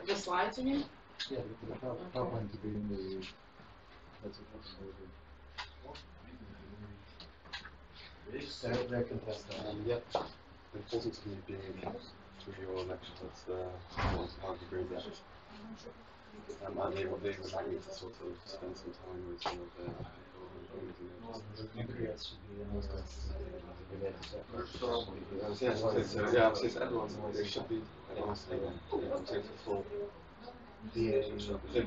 The slides, you mean? Yeah, the PowerPoint to be in the. That's what they can test that. Yeah, important to keep being through your lecture. That's the most part of the grade. And they would like me to sort of spend some time with some of the yeah, so everyone's it should be everyone's full. Every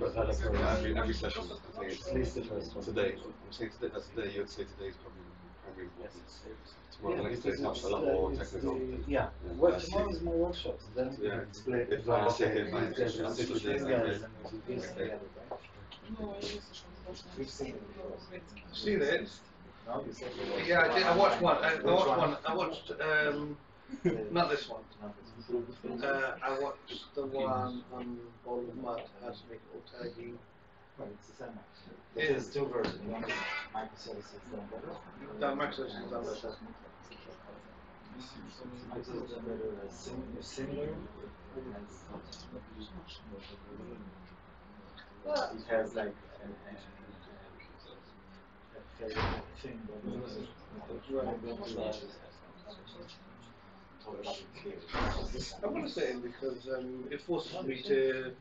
session, I think it's at least the first one. Today, I'm saying today, that's today, you'd say today is probably important. Tomorrow, the next day is much a lot more technical. Yeah, well, tomorrow is more workshops, then we can explain it. No, You've seen it? Yeah, I watched one. I watched not this one. I watched the one on Ball of Mud, how to make it all tidy. Well, it's the same actually. There's two versions. One is microservices done better. Microservices done better. Microservices done better as similar. It has like a thing that I want to say it because it forces me to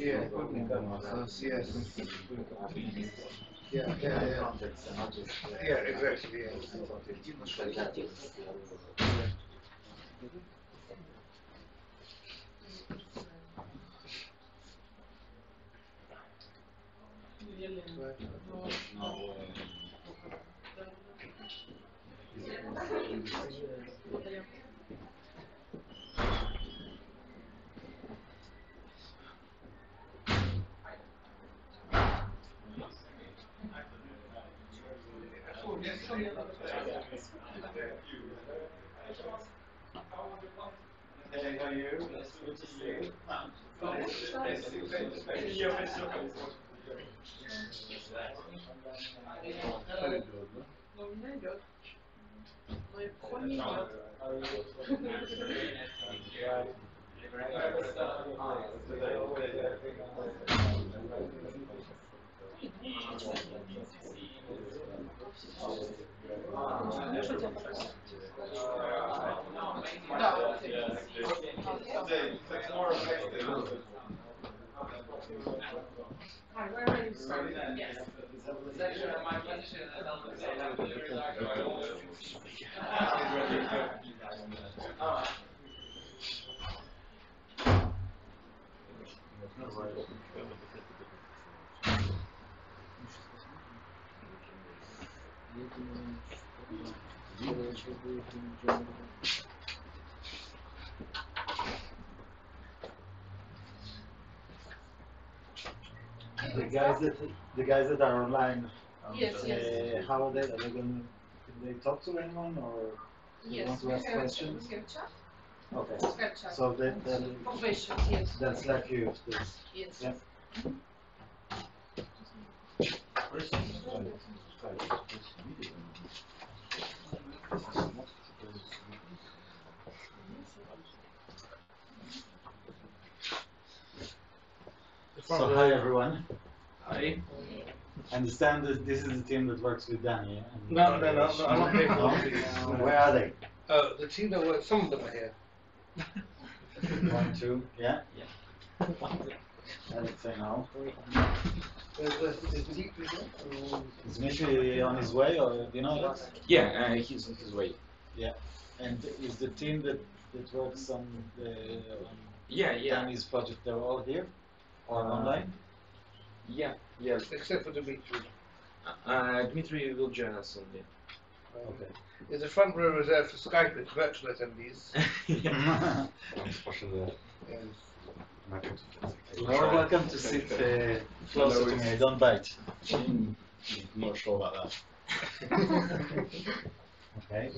yes. Yeah, exactly. Yeah. Hi, where are you starting? Yes. The guys that are online, Yes, yes. how are they? Are they going? Can they talk to anyone or Yes, want to we ask have questions? we have chat. Okay. We have chat. So they'll For questions, yes. that's like you. This. Yes. Yeah. So hi everyone. Hi. I understand that this is the team that works with Danny. No, I'm not here. No? Where are they? The team that works, some of them are here. 1, 2, yeah? Yeah. Let's say now. Is Mitri on his way, or do you know that? Yeah, he's on his way. Yeah. And is the team that works on Danny's project, they're all here? Or online? Yeah. Except for Dimitri. Dmitry will join us soon. Okay. There's a front row reserved for Skype with virtual attendees. Yeah. You're welcome to sit closer to me, I don't bite. I'm not sure about that. Okay.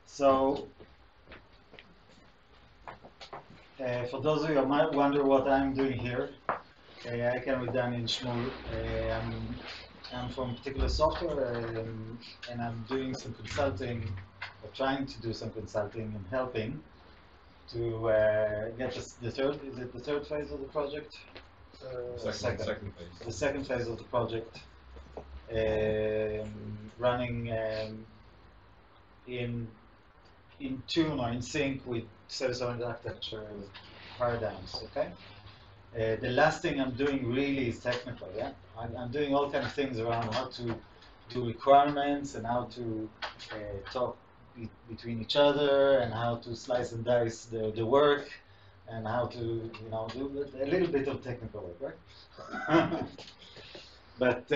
So, for those of you who might wonder what I'm doing here, I came with Danny and Shmuel. I'm from Particular Software, and I'm doing some consulting trying to do some consulting and helping to get the third, is it the third phase of the project? Second phase. The second phase of the project, running in tune or in sync with service-oriented architecture paradigms, okay? The last thing I'm doing really is technical, yeah? I'm doing all kind of things around how to do requirements and how to talk between each other and how to slice and dice the work and how to, you know, do a little bit of technical work, right? But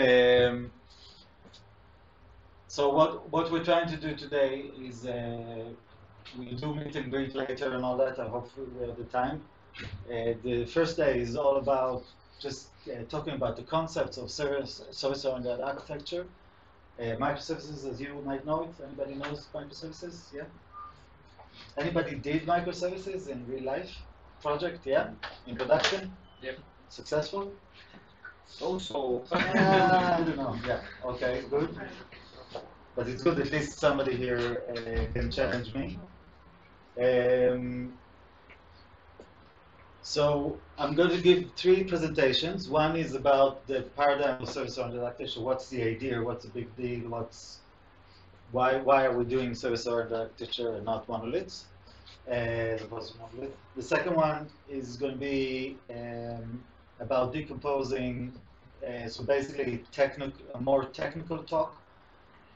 so what we're trying to do today is we'll do meet and greet later and all that. I hope we have the time. The first day is all about just talking about the concepts of service-oriented architecture. Microservices, as you might know it. Anybody knows microservices? Yeah? Anybody did microservices in real life? Project, yeah? In production? Yep. Successful? Also, I don't know. Yeah. Okay, good. But it's good at least somebody here can challenge me. So I'm going to give 3 presentations. One is about the paradigm of service-oriented architecture. What's the idea? What's the big deal? Why are we doing service-oriented architecture and not monoliths? As opposed to monolith. The second one is going to be about decomposing. So basically, a more technical talk.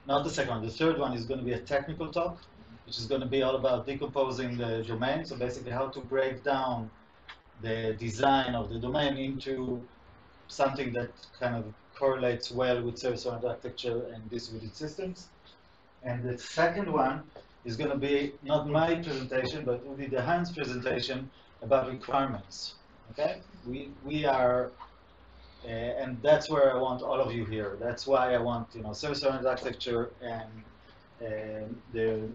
Not the second one. The third one is going to be a technical talk, which is going to be all about decomposing the domain. So basically, how to break down the design of the domain into something that kind of correlates well with service-oriented architecture and distributed systems. And the second one is going to be not my presentation, but will be the Hans presentation about requirements. Okay? We are, and that's where I want all of you here. That's why I want, you know, service-oriented architecture and the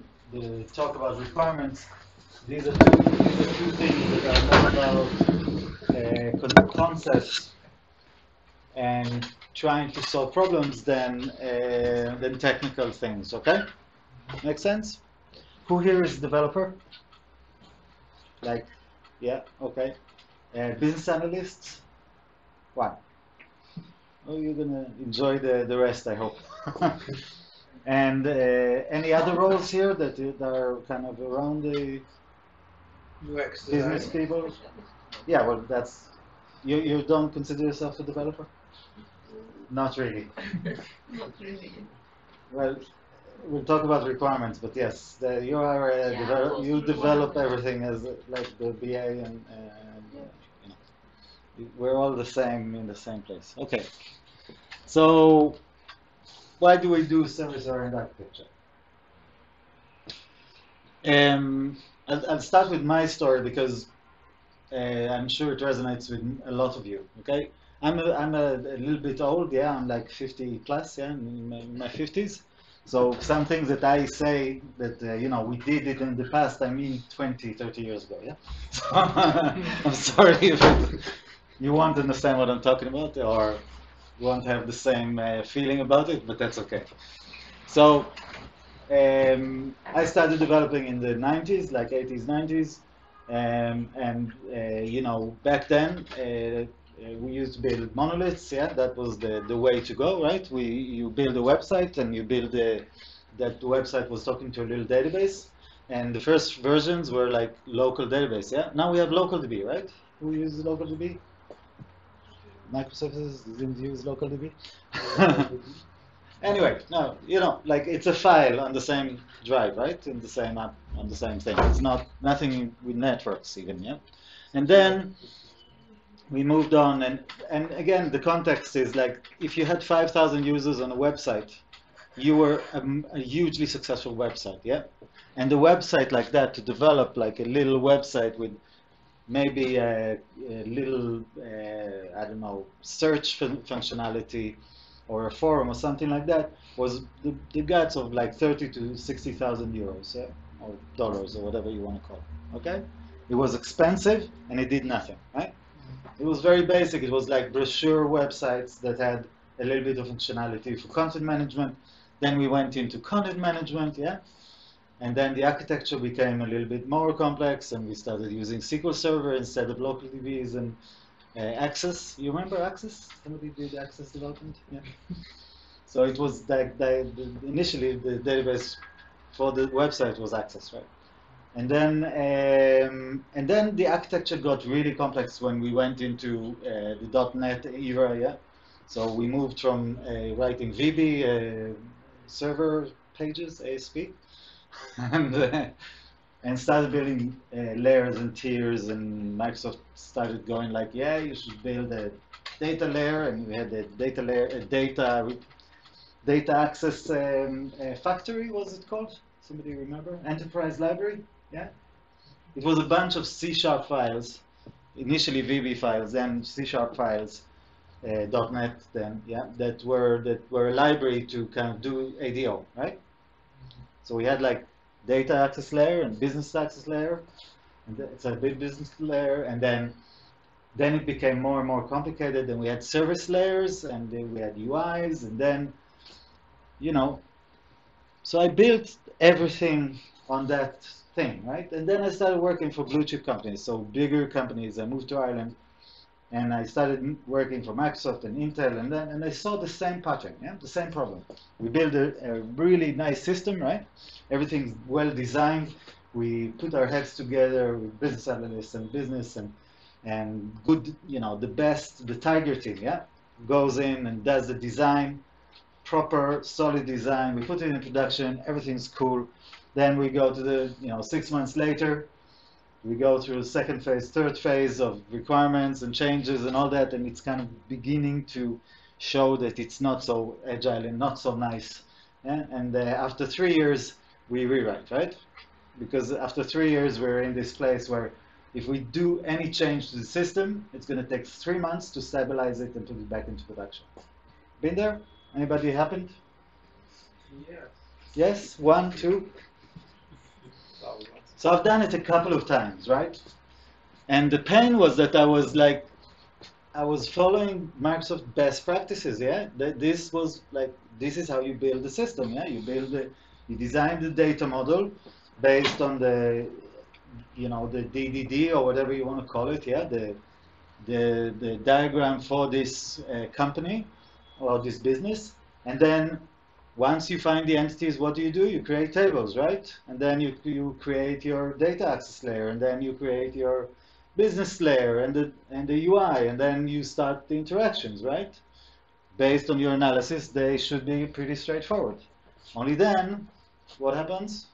talk about requirements. These are two things that are more about concepts and trying to solve problems than technical things. Okay, make sense? Who here is a developer? Like, yeah, okay. Business analysts? One. Oh, you're gonna enjoy the rest, I hope. And any other roles here that are kind of around the UX business design. people? Yeah, well, that's, you don't consider yourself a developer? Not really. Not really. Well, we'll talk about requirements, but yes, you are a you develop everything as like the BA and you know, we're all the same in the same place. Okay, so why do we do service-oriented architecture? I'll start with my story because I'm sure it resonates with a lot of you. Okay, I'm a little bit old. Yeah, I'm like 50 plus. Yeah, in my 50s. So some things that I say that you know, we did it in the past, I mean 20, 30 years ago. Yeah. So, I'm sorry if you won't understand what I'm talking about or won't have the same feeling about it, but that's okay. So I started developing in the 90s, like 80s, 90s, and you know, back then we used to build monoliths. Yeah, that was the way to go, right? You build a website and you build that website was talking to a little database, and the first versions were like local database. Yeah, now we have local DB, right? Who uses local DB? Microservices didn't use local DB. Anyway, no, you know, like it's a file on the same drive, right? In the same app, on the same thing. It's not nothing with networks even, yeah. And then we moved on, and again, the context is like if you had 5,000 users on a website, you were a hugely successful website, yeah. And the website like that, to develop like a little website with maybe a little I don't know, search functionality or a forum or something like that, was the guts of like 30 to 60,000 euros, yeah? Or dollars or whatever you want to call it. Okay, it was expensive and it did nothing, right? It was very basic. It was like brochure websites that had a little bit of functionality for content management. Then we went into content management, yeah. And then the architecture became a little bit more complex, and we started using SQL Server instead of local DBs and Access. You remember Access? Somebody did Access development? Yeah. So it was like initially the database for the website was Access, right? And then the architecture got really complex when we went into the .NET era, yeah. So we moved from writing VB server pages, ASP, and started building layers and tiers, and Microsoft started going like, yeah, you should build a data layer, and we had the data layer, data access factory, was it called? Somebody remember? Enterprise library, yeah? It was a bunch of C# files, initially VB files, then C# files, .NET then, yeah, that were a library to kind of do ADO, right? So we had like data access layer and business access layer, and it's a big business layer, and then it became more and more complicated, and we had service layers, and then we had UIs, and then, you know, so I built everything on that thing, right? And then I started working for blue chip companies, so bigger companies. I moved to Ireland, and I started working for Microsoft and Intel, and I saw the same pattern, yeah, the same problem. We built a really nice system, right? Everything's well designed. We put our heads together with business analysts and business and good, you know, the best, the tiger team, yeah, goes in and does the design, proper, solid design. We put it in production. Everything's cool. Then we go to the, you know, 6 months later. We go through the second phase, third phase of requirements and changes and all that, and it's kind of beginning to show that it's not so agile and not so nice. Yeah? And after 3 years, we rewrite, right? Because after 3 years, we're in this place where if we do any change to the system, it's going to take 3 months to stabilize it and put it back into production. Been there? Anybody happened? Yes. Yes? 1, 2? So I've done it a couple of times, right? And the pain was that I was following Microsoft best practices, yeah? This was like, this is how you build the system, yeah? You design the data model based on the, you know, the DDD or whatever you want to call it, yeah? The diagram for this company or this business. And then once you find the entities, what do? You create tables, right? And then you create your data access layer, and then you create your business layer and the UI, and then you start the interactions, right? Based on your analysis, they should be pretty straightforward. Only then, what happens?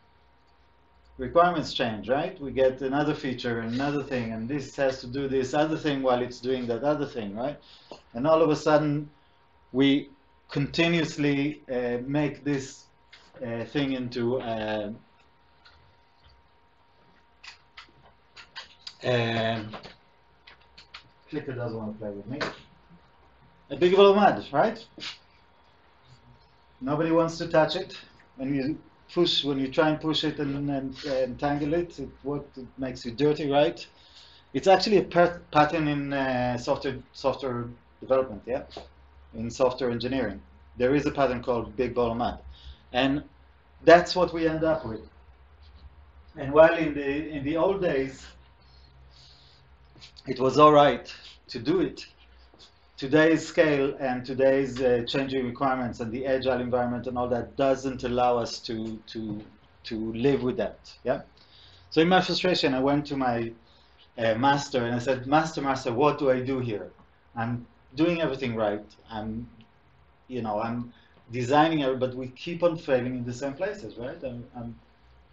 Requirements change, right? We get another feature, another thing, and this has to do this other thing while it's doing that other thing, right? And all of a sudden, we continuously make this thing into Clicker doesn't want to play with me. A big ball of mud, right? Nobody wants to touch it. When you try and push it and entangle it, it makes you dirty, right? It's actually a pattern in software development, yeah, in software engineering. There is a pattern called big ball of mud, and that's what we end up with. And while in the old days, it was all right to do it, today's scale and today's changing requirements and the agile environment and all that doesn't allow us to live with that. Yeah. So in my frustration, I went to my master and I said, Master, what do I do here? I'm doing everything right. I'm designing it, but we keep on failing in the same places, right?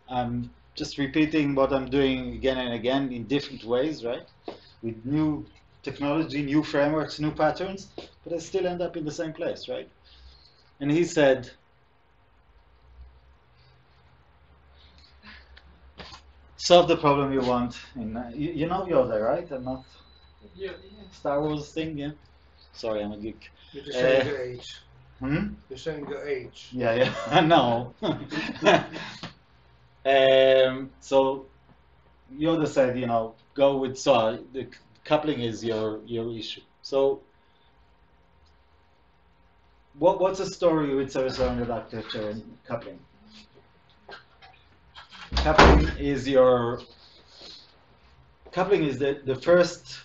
I'm just repeating what I'm doing again and again in different ways, right? With new technology, new frameworks, new patterns, but I still end up in the same place, right? And he said, solve the problem you want. You know Yoda, right? I'm not Yeah. Star Wars thing, yeah? Sorry, I'm a geek. You're just showing your age. Hmm? You're showing your age. Yeah, I know. So Yoda said, go with SOA. The coupling is your issue. So what's the story with service-oriented architecture and coupling? coupling is the first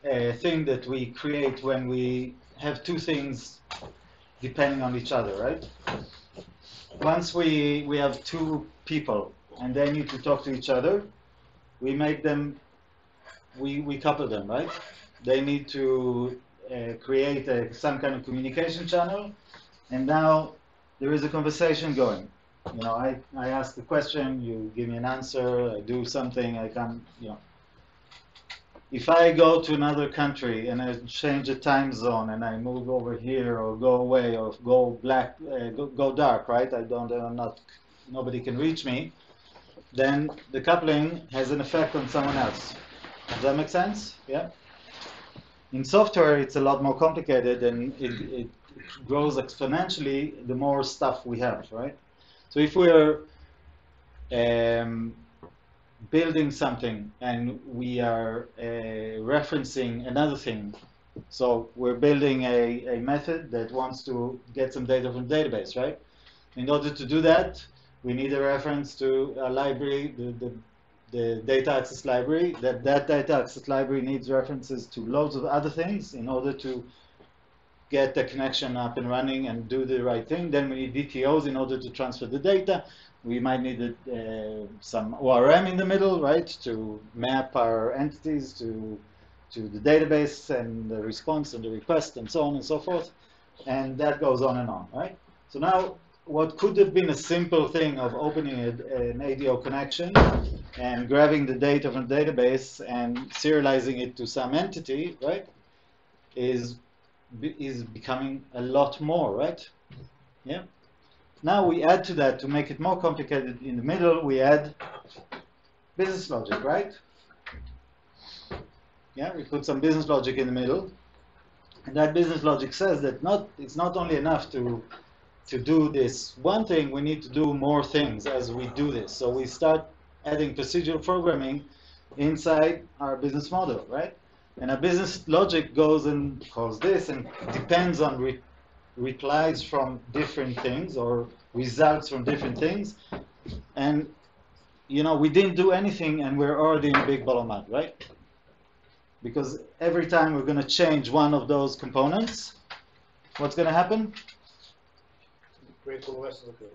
thing that we create when we have two things depending on each other, right? Once we have two people and they need to talk to each other, we couple them, right? They need to create some kind of communication channel, and now there is a conversation going. You know, I ask a question, you give me an answer, I do something, I come, you know. If I go to another country and I change the time zone and I move over here or go away or go black, go dark, right? Nobody can reach me. Then the coupling has an effect on someone else. Does that make sense? Yeah. In software, it's a lot more complicated, and it grows exponentially the more stuff we have, right? So if we're building something and we are referencing another thing, so we're building a method that wants to get some data from the database, right? In order to do that, we need a reference to a library, the data access library. That data access library needs references to loads of other things in order to get the connection up and running and do the right thing. Then we need DTOs in order to transfer the data. We might need some ORM in the middle, right, to map our entities to the database and the response and the request and so on and so forth. And that goes on and on, right? So now, what could have been a simple thing of opening an ADO connection and grabbing the data from the database and serializing it to some entity, right, is becoming a lot more, right? Yeah. Now we add to that, to make it more complicated in the middle, we add business logic, right? Yeah, we put some business logic in the middle, and that business logic says that it's not only enough to do this one thing, we need to do more things as we do this. So we start adding procedural programming inside our business model, right? And our business logic goes and calls this and depends on replies from different things or results from different things. And, you know, we didn't do anything and we're already in a big ball of mud, right? Because every time we're going to change one of those components, what's going to happen? Break all the rest of the code.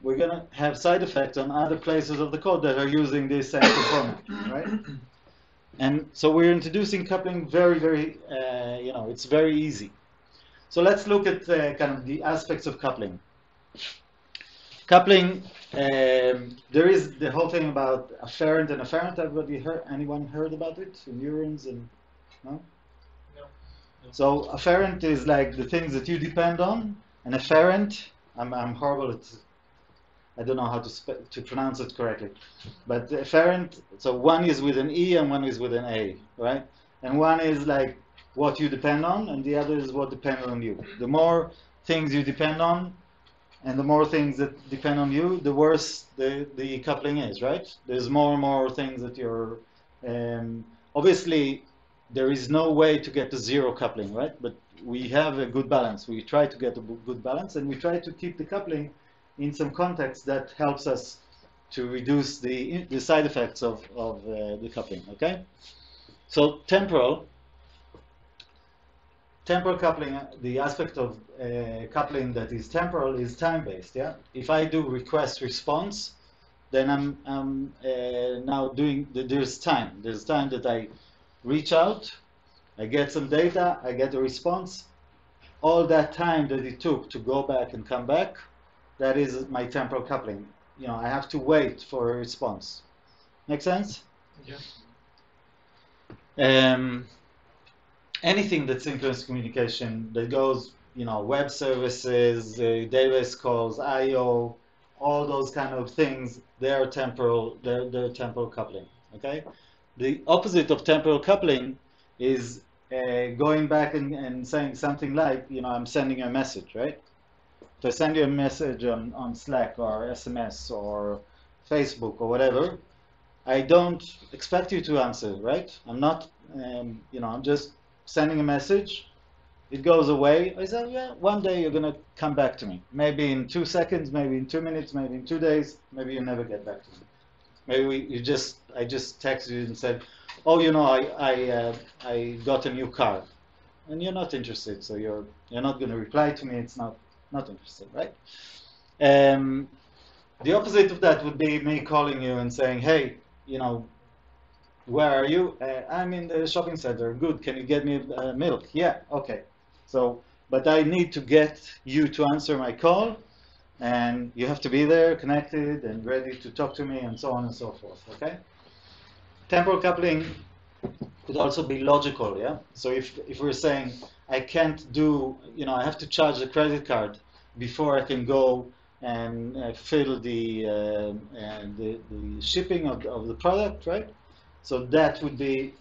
We're going to have side effects on other places of the code that are using this same component, right? And so we're introducing coupling very, very, you know, it's very easy. So let's look at kind of the aspects of coupling. Coupling, there is the whole thing about afferent and afferent. Anyone heard about it? Neurons and, no? No. So afferent is like the things that you depend on, and afferent, I'm horrible at, I don't know how to pronounce it correctly, but afferent, so one is with an E and one is with an A, right? And one is like what you depend on, and the other is what depends on you. The more things you depend on, and the more things that depend on you, the worse the coupling is, right? There's more and more things that you're, obviously, there is no way to get to zero coupling, right? But we have a good balance. We try to get a good balance, and we try to keep the coupling in some context that helps us to reduce the side effects of the coupling, okay? So temporal coupling, the aspect of coupling that is temporal is time-based, yeah? If I do request-response, then I'm now doing, there's time. There's time that I reach out, I get some data, I get a response. All that time that it took to go back and come back, that is my temporal coupling. You know, I have to wait for a response. Make sense? Yeah. Anything that's synchronous communication that goes, you know, web services, database calls, I/O, all those kind of things, they're temporal coupling. Okay. The opposite of temporal coupling is going back and saying something like, you know, I'm sending you a message, right? If I send you a message on Slack or SMS or Facebook or whatever, I don't expect you to answer, right? I'm not, you know, I'm just sending a message. It goes away. I say, yeah, one day you're going to come back to me. Maybe in 2 seconds, maybe in 2 minutes, maybe in 2 days, maybe you never get back to me. Maybe I just texted you and said, oh, you know, I got a new car, and you're not interested, so you're not going to reply to me. It's not interested, right? The opposite of that would be me calling you and saying, hey, you know, where are you? I'm in the shopping center. Good. Can you get me milk? Yeah. Okay. So, but I need to get you to answer my call, and you have to be there, connected, and ready to talk to me, and so on and so forth. Okay. Temporal coupling could also be logical. Yeah. So if we're saying I can't do, you know, I have to charge the credit card before I can go and fill the shipping of the product, right? So that would be,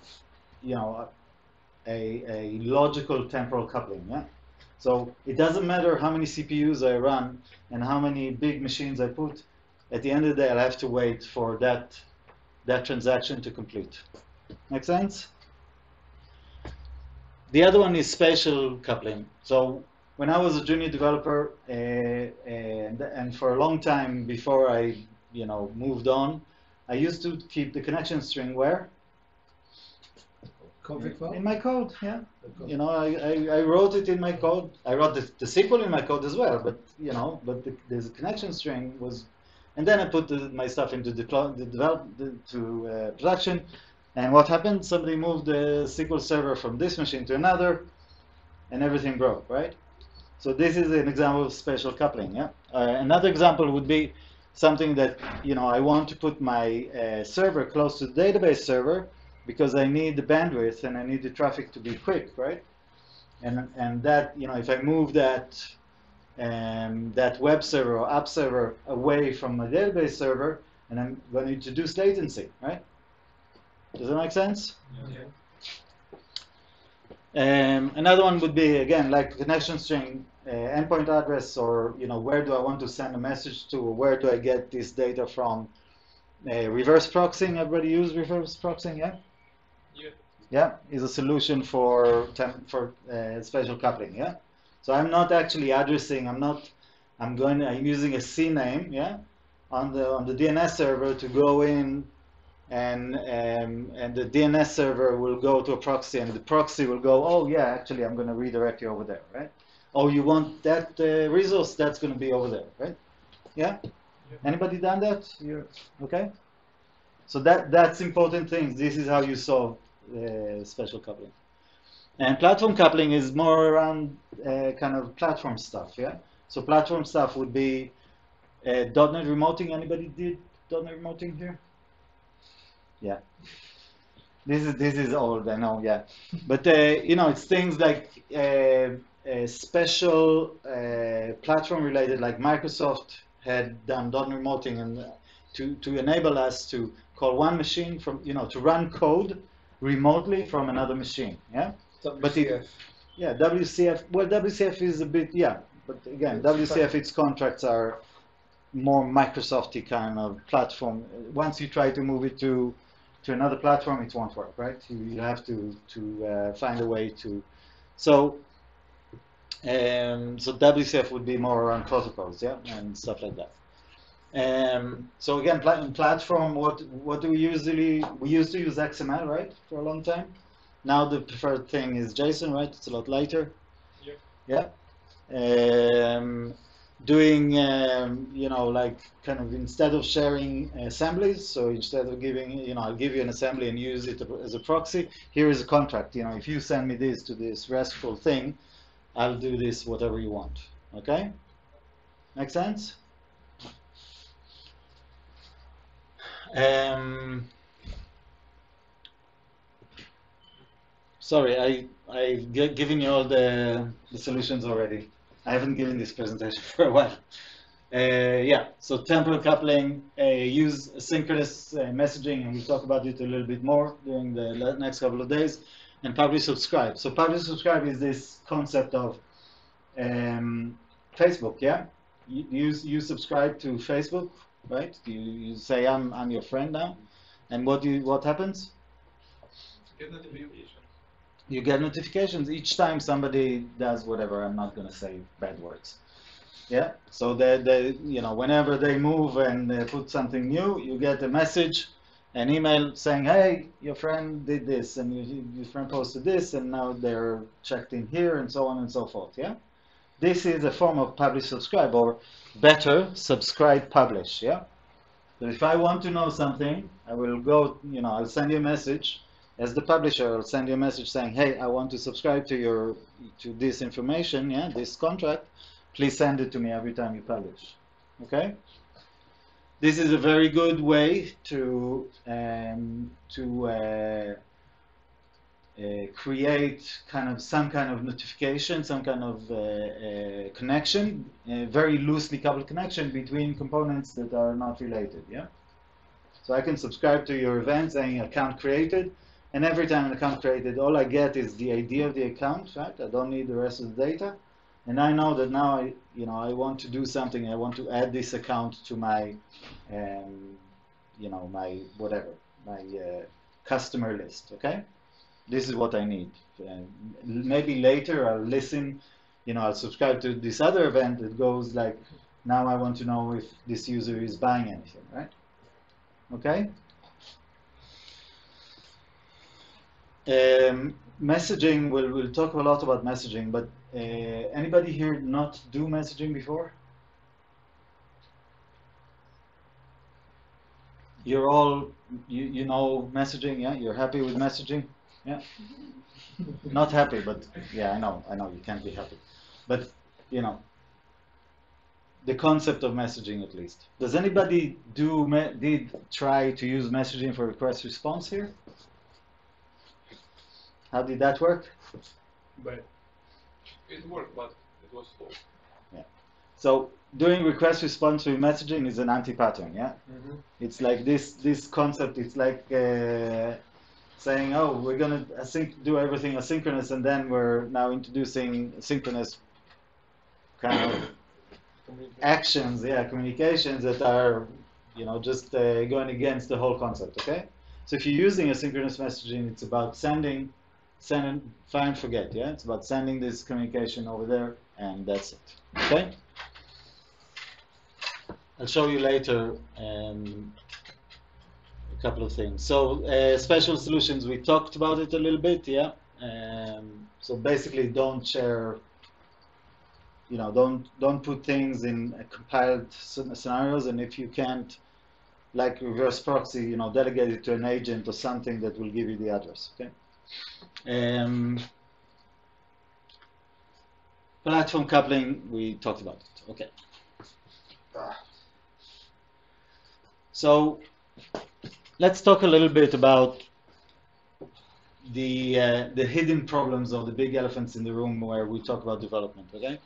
you know, a logical temporal coupling, yeah? So it doesn't matter how many CPUs I run and how many big machines I put. At the end of the day, I'll have to wait for that transaction to complete. Make sense? The other one is spatial coupling. So when I was a junior developer, and for a long time before I, you know, moved on, I used to keep the connection string where? Config file? In my code, yeah. You know, I wrote it in my code. I wrote the SQL in my code as well, but you know, the connection string was, and then I put my stuff into production. And what happened? Somebody moved the SQL server from this machine to another, and everything broke, right? So this is an example of spatial coupling. Yeah. Another example would be something that, you know, I want to put my server close to the database server because I need the bandwidth and I need the traffic to be quick, right? And that, you know, if I move that web server or app server away from my database server, and I'm going to introduce latency, right? Does that make sense? Yeah. Another one would be, again, like connection string, endpoint address, or, you know, where do I want to send a message to, or where do I get this data from? Reverse proxying, everybody use reverse proxying, yeah? Yeah. Yeah, is a solution for spatial coupling, yeah? So I'm not actually addressing, I'm using a CNAME, yeah? On the DNS server to go in, and the DNS server will go to a proxy, and the proxy will go, oh yeah, actually I'm going to redirect you over there, right? Oh, you want that resource? That's going to be over there, right? Yeah? Anybody done that? You're okay? So that's important things. This is how you solve spatial coupling. And platform coupling is more around kind of platform stuff, yeah? So platform stuff would be .NET remoting. Anybody did .NET remoting here? Yeah. This is old, I know, yeah. But you know, it's things like special platform related, like Microsoft had done .NET remoting, and to enable us to call one machine from, you know, to run code remotely from another machine, yeah. WCF. Yeah, WCF. Well, WCF is a bit, yeah. But again, WCF, its contracts are more Microsoft-y kind of platform. Once you try to move it to another platform, it won't work, right? You have to find a way to. So WCF would be more around protocols, yeah, and stuff like that. So again, in platform, what do we used to use XML, right, for a long time. Now the preferred thing is JSON, right? It's a lot lighter. Yeah. Doing, you know, like kind of instead of sharing assemblies, so instead of giving, you know, I'll give you an assembly and use it as a proxy, here is a contract. You know, if you send me this to this RESTful thing, I'll do this whatever you want. Okay? Make sense? Sorry, I've given you all the solutions already. I haven't given this presentation for a while. Yeah, so temporal coupling, use asynchronous messaging, and we'll talk about it a little bit more during the next couple of days. And publish subscribe. So publish subscribe is this concept of Facebook, yeah? You subscribe to Facebook, right? You say I'm your friend now, and what happens? Get notifications. You get notifications each time somebody does whatever. I'm not going to say bad words. Yeah, so they whenever they move and put something new, you get a message, an email saying, hey, your friend did this, and your friend posted this, and now they're checked in here, and so on and so forth. Yeah, this is a form of publish subscribe, or better, subscribe publish. Yeah, so if I want to know something, I will go, I'll send you a message. As the publisher, I'll send you a message saying, hey, I want to subscribe to this information, yeah, this contract. Please send it to me every time you publish. Okay? This is a very good way to create some kind of notification, some kind of connection, a very loosely coupled connection between components that are not related. Yeah. So I can subscribe to your event saying account created, and every time an account created, all I get is the ID of the account. Right? I don't need the rest of the data. And I know that now I want to do something. I want to add this account to my, my customer list. Okay, this is what I need. Maybe later I'll listen. I'll subscribe to this other event that goes like, now I want to know if this user is buying anything. Right? Okay. Messaging. We'll talk a lot about messaging, but. Anybody here not do messaging before? You're all, you know messaging, yeah? You're happy with messaging? Yeah? Not happy, but yeah, I know, you can't be happy. But, the concept of messaging at least. Does anybody did try to use messaging for request response here? How did that work? But it worked, but it was slow. Yeah. So doing request response with messaging is an anti-pattern. Yeah. Mm-hmm. It's like this concept. It's like saying, oh, we're gonna do everything asynchronous, and then we're now introducing synchronous kind of actions, communications that are, just going against the whole concept. Okay. So if you're using asynchronous messaging, it's about send, find, forget. Yeah, it's about sending this communication over there, and that's it. Okay. I'll show you later a couple of things. So special solutions, we talked about it a little bit. Yeah. So basically, don't share. Don't put things in compiled scenarios, and if you can't, like reverse proxy, delegate it to an agent or something that will give you the address. Okay. Platform coupling, we talked about it. Okay. So let's talk a little bit about the hidden problems or the big elephants in the room where we talk about development. Okay.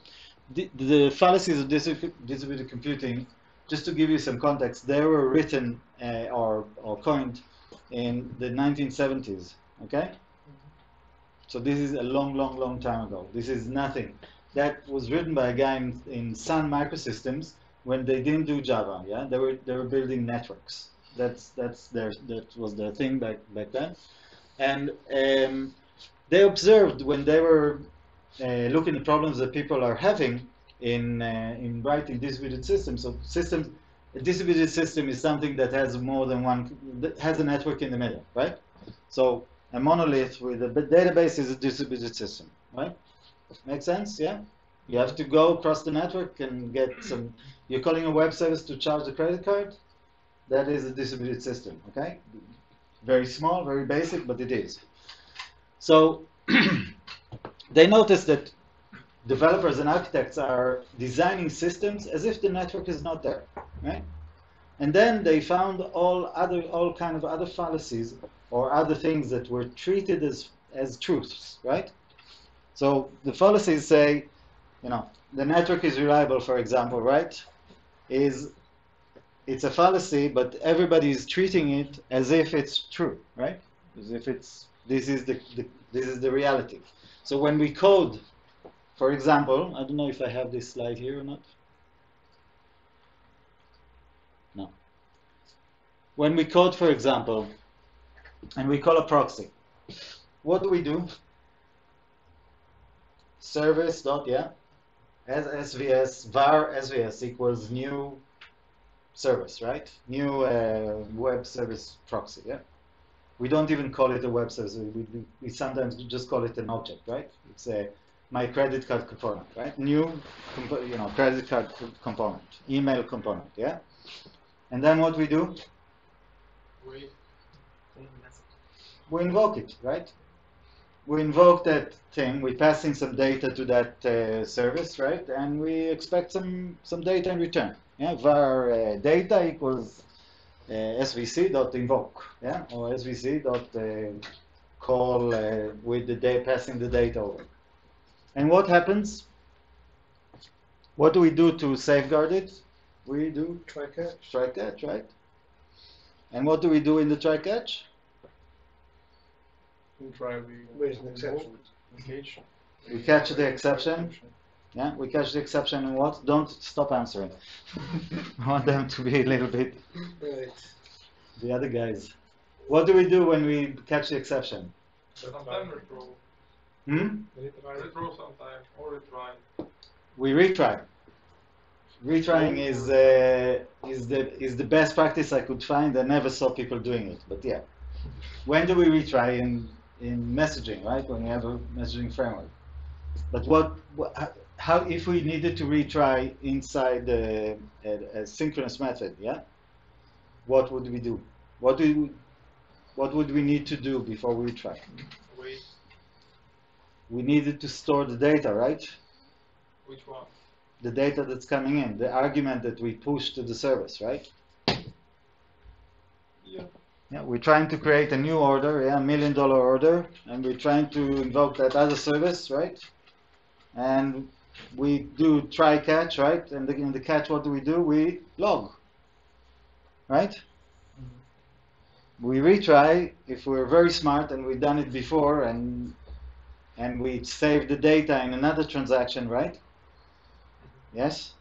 The fallacies of distributed computing, just to give you some context, they were written or coined in the 1970s. Okay. So this is a long time ago. This is nothing. That was written by a guy in Sun Microsystems when they didn't do Java. Yeah, they were building networks. That was their thing back then. And they observed when they were looking at problems that people are having in writing distributed systems. So a distributed system is something that has more than one, that has a network in the middle, right? So a monolith with a database is a distributed system, right? Make sense? Yeah? You have to go across the network and get some, you're calling a web service to charge a credit card, that is a distributed system, okay? Very small, very basic, but it is. So they noticed that developers and architects are designing systems as if the network is not there, right? And then they found all kind of other fallacies or other things that were treated as truths, right? So the fallacies say, the network is reliable, for example, right? It's a fallacy, but everybody is treating it as if it's true, right? As if this is the reality. So when we code, for example, I don't know if I have this slide here or not. No. When we code, for example, and we call a proxy, what do? Service dot, yeah? as SVS, var SVS equals new service, right? New web service proxy, yeah? We don't even call it a web service. We sometimes just call it an object, right? It's my credit card component, right? New, credit card component, email component, yeah? And then what we do? We invoke it, right? We invoke that thing, we pass in some data to that service, right? And we expect some data in return. Yeah, var data equals svc.invoke, yeah, or svc.call with the day passing the data over. And what happens? What do we do to safeguard it? We do try catch, right? And what do we do in the try catch? Raise an exception. We catch the exception. Yeah, we catch the exception and what? Don't stop answering. I want them to be a little bit Right. the other guys. What do we do when we catch the exception? Sometimes retro. Retro sometimes, or retry. We retry. Retrying is the best practice I could find. I never saw people doing it, but yeah. When do we retry? In messaging, right? When we have a messaging framework. But how if we needed to retry inside a synchronous method, yeah? What would we do? What would we need to do before we retry? Wait, We needed to store the data, right? which one? The data that's coming in, the argument that we push to the service, right? Yeah. Yeah, we're trying to create a new order, yeah, $1 million order, and we're trying to invoke that other service, right? And we do try catch, right? And in the catch, what do? We log, right? We retry if we're very smart and we've done it before, and we save the data in another transaction, right? Yes?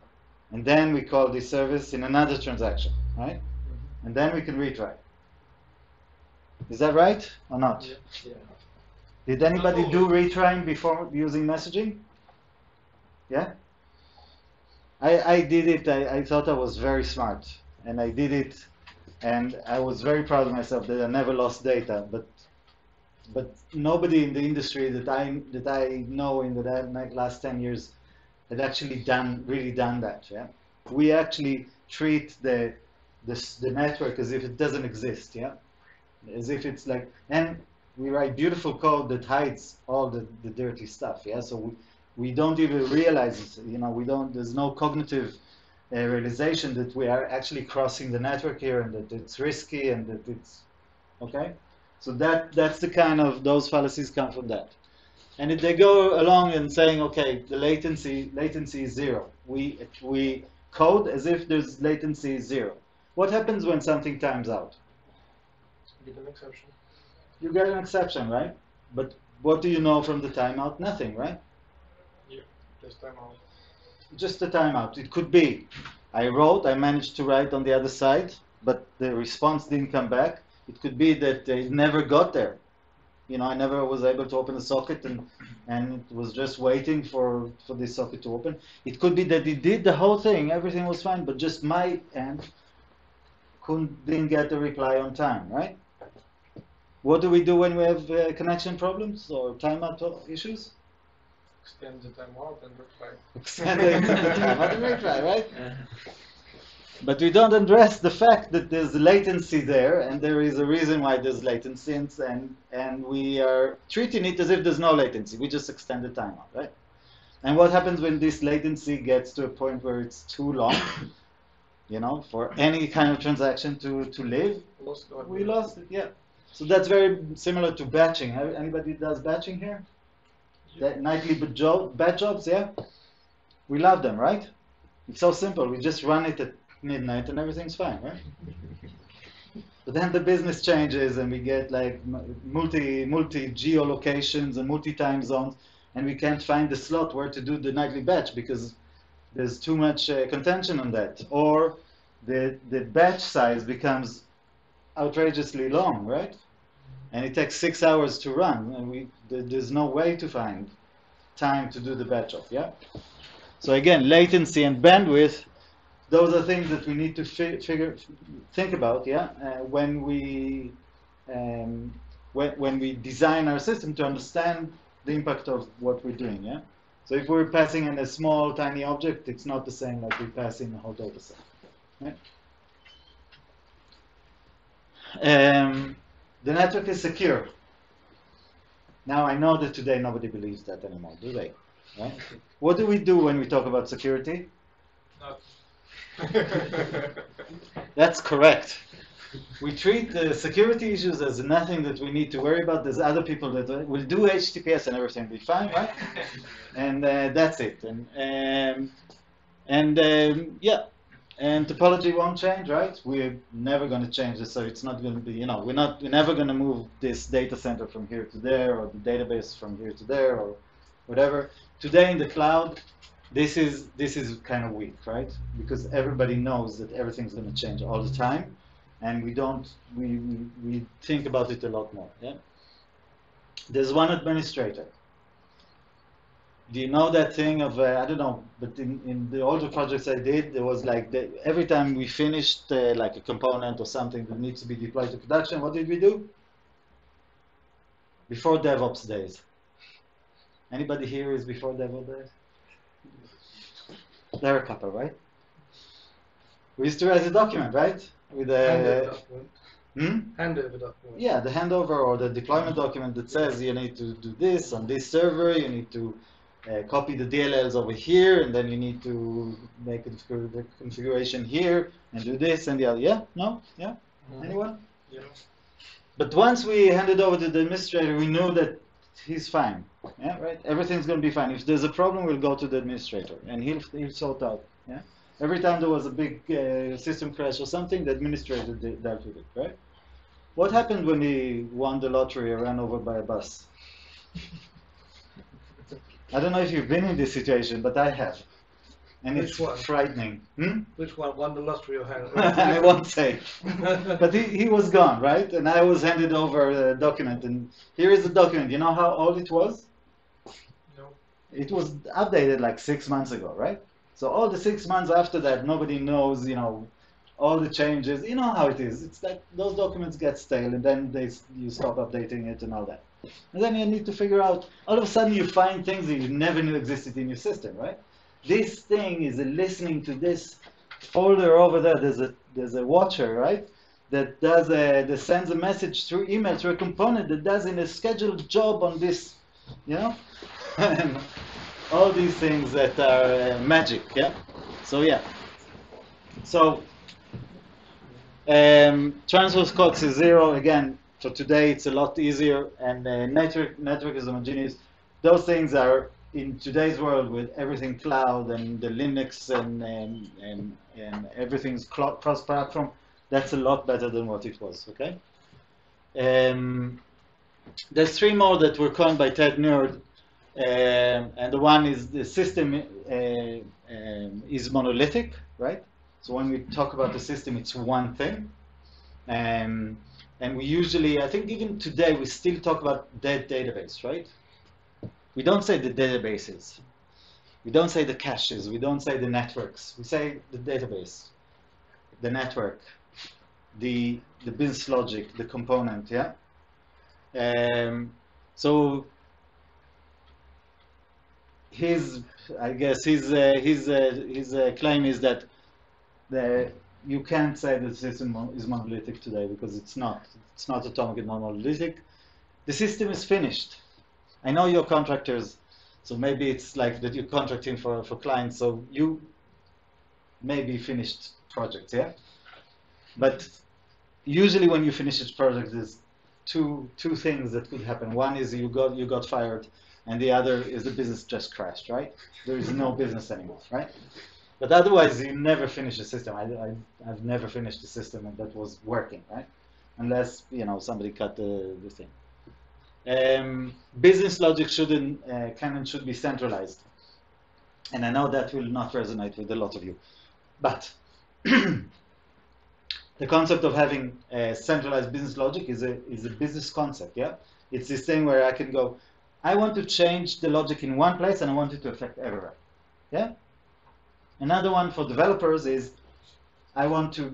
And then we call this service in another transaction, right? And then we can retry. Is that right or not? Yeah. Did anybody do retrying before using messaging? Yeah? I did it. I thought I was very smart, and I did it, and I was very proud of myself that I never lost data. But nobody in the industry that I know in the last 10 years had actually really done that. Yeah, we actually treat the network as if it doesn't exist. Yeah, as if it's like, and we write beautiful code that hides all the dirty stuff. Yeah, so we don't even realize, there's no cognitive realization that we are actually crossing the network here, and that it's risky, and that it's okay. So that's the kind of, those fallacies come from that. And if they go along and saying, okay, the latency is 0. We code as if there's latency is 0. What happens when something times out? You get an exception. You get an exception, right? But what do you know from the timeout? Nothing, right? Yeah, just timeout. Just a timeout. It could be, I managed to write on the other side, but the response didn't come back. It could be that it never got there. I never was able to open the socket, and it was just waiting for this socket to open. It could be that it did the whole thing, everything was fine, but just my end didn't get the reply on time, right? What do we do when we have connection problems or timeout issues? Extend the timeout and retry. Extend the timeout and retry, right? But we don't address the fact that there's latency there, and there is a reason why there's latency, and we are treating it as if there's no latency. We just extend the timeout, right? And what happens when this latency gets to a point where it's too long, for any kind of transaction to live? We lost it, yeah. So that's very similar to batching. Anybody does batching here? Yeah. That nightly batch jobs, yeah? We love them, right? It's so simple. We just run it at midnight and everything's fine, right? But then the business changes and we get like multi geolocations and multi time zones, and we can't find the slot where to do the nightly batch because there's too much contention on that, or the batch size becomes outrageously long, right? And it takes 6 hours to run, and there's no way to find time to do the batch off, yeah? So again, latency and bandwidth, those are things that we need to think about, yeah, when we design our system to understand the impact of what we're doing, yeah. So if we're passing in a small, tiny object, it's not the same like we pass in a whole data set, right? The network is secure. Now I know that today nobody believes that anymore, do they? Right? What do we do when we talk about security? That's correct. We treat the security issues as nothing that we need to worry about. There's other people that will do HTTPS and everything will be fine, right? And that's it. Yeah. And topology won't change, right? We're never going to change this, so it's not going to be, you know, we're never going to move this data center from here to there, or the database from here to there, or whatever. Today in the cloud, this is kind of weak, right? Because everybody knows that everything's going to change all the time, and we think about it a lot more. Yeah. There's one administrator. Do you know that thing of, I don't know, but in the older projects I did, there was like, every time we finished like a component or something that needs to be deployed to production, what did we do? Before DevOps days. Anybody here is before DevOps days? There are a couple, right? We used to write a document, right? With a handover document. Yeah, the handover or the deployment document that says you need to do this on this server, you need to copy the DLLs over here, and then you need to make a configuration here and do this and the other. Yeah? No? Yeah? Anyone? Yeah. But once we hand it over to the administrator, we know that he's fine. Yeah, right? Everything's going to be fine. If there's a problem, we'll go to the administrator, and he'll sort out. Yeah. Every time there was a big system crash or something, the administrator dealt with it, right? What happened when he won the lottery or ran over by a bus? I don't know if you've been in this situation, but I have. And Which it's one? frightening. Which one won the lottery or how? I won't say. But he was gone, right? And I was handed over a document. And here is the document. You know how old it was? No. It was updated like 6 months ago, right? So all the 6 months after that, nobody knows, you know, all the changes. You know how it is. It's like those documents get stale, and then you stop updating it and all that. And then you need to figure out, all of a sudden you find things that you never knew existed in your system, right? This thing is listening to this folder over there. There's a watcher, right? That sends a message through email to a component that does in a scheduled job on this, you know? And all these things that are magic, yeah? So yeah. So transverse cox is 0 again. So today it's a lot easier, and network is homogeneous. Those things are in today's world with everything cloud and the Linux and everything's cross-platform. That's a lot better than what it was. Okay. There's 3 more that were coined by Ted Nerd, and the one is the system is monolithic, right? So when we talk about the system, it's one thing. And we usually, I think even today, we still talk about dead database, right? We don't say the databases. We don't say the caches. We don't say the networks. We say the database, the network, the business logic, the component, yeah? So I guess his claim is that you can't say that the system is monolithic today, because it's not. It's not atomic and non-monolithic. The system is finished. I know you're contractors, so maybe it's like that you're contracting for clients, so you maybe finished projects, yeah? But usually when you finish a project, there's two things that could happen. One is you got fired, and the other is the business just crashed, right? There is no business anymore, right? But otherwise, you never finish a system. I've never finished a system that was working, right? Unless, you know, somebody cut the thing. Business logic should be centralized. And I know that will not resonate with a lot of you. But the concept of having centralized business logic is a business concept, yeah? It's this thing where I can go, I want to change the logic in one place, and I want it to affect everywhere, yeah? Another one for developers is I want to,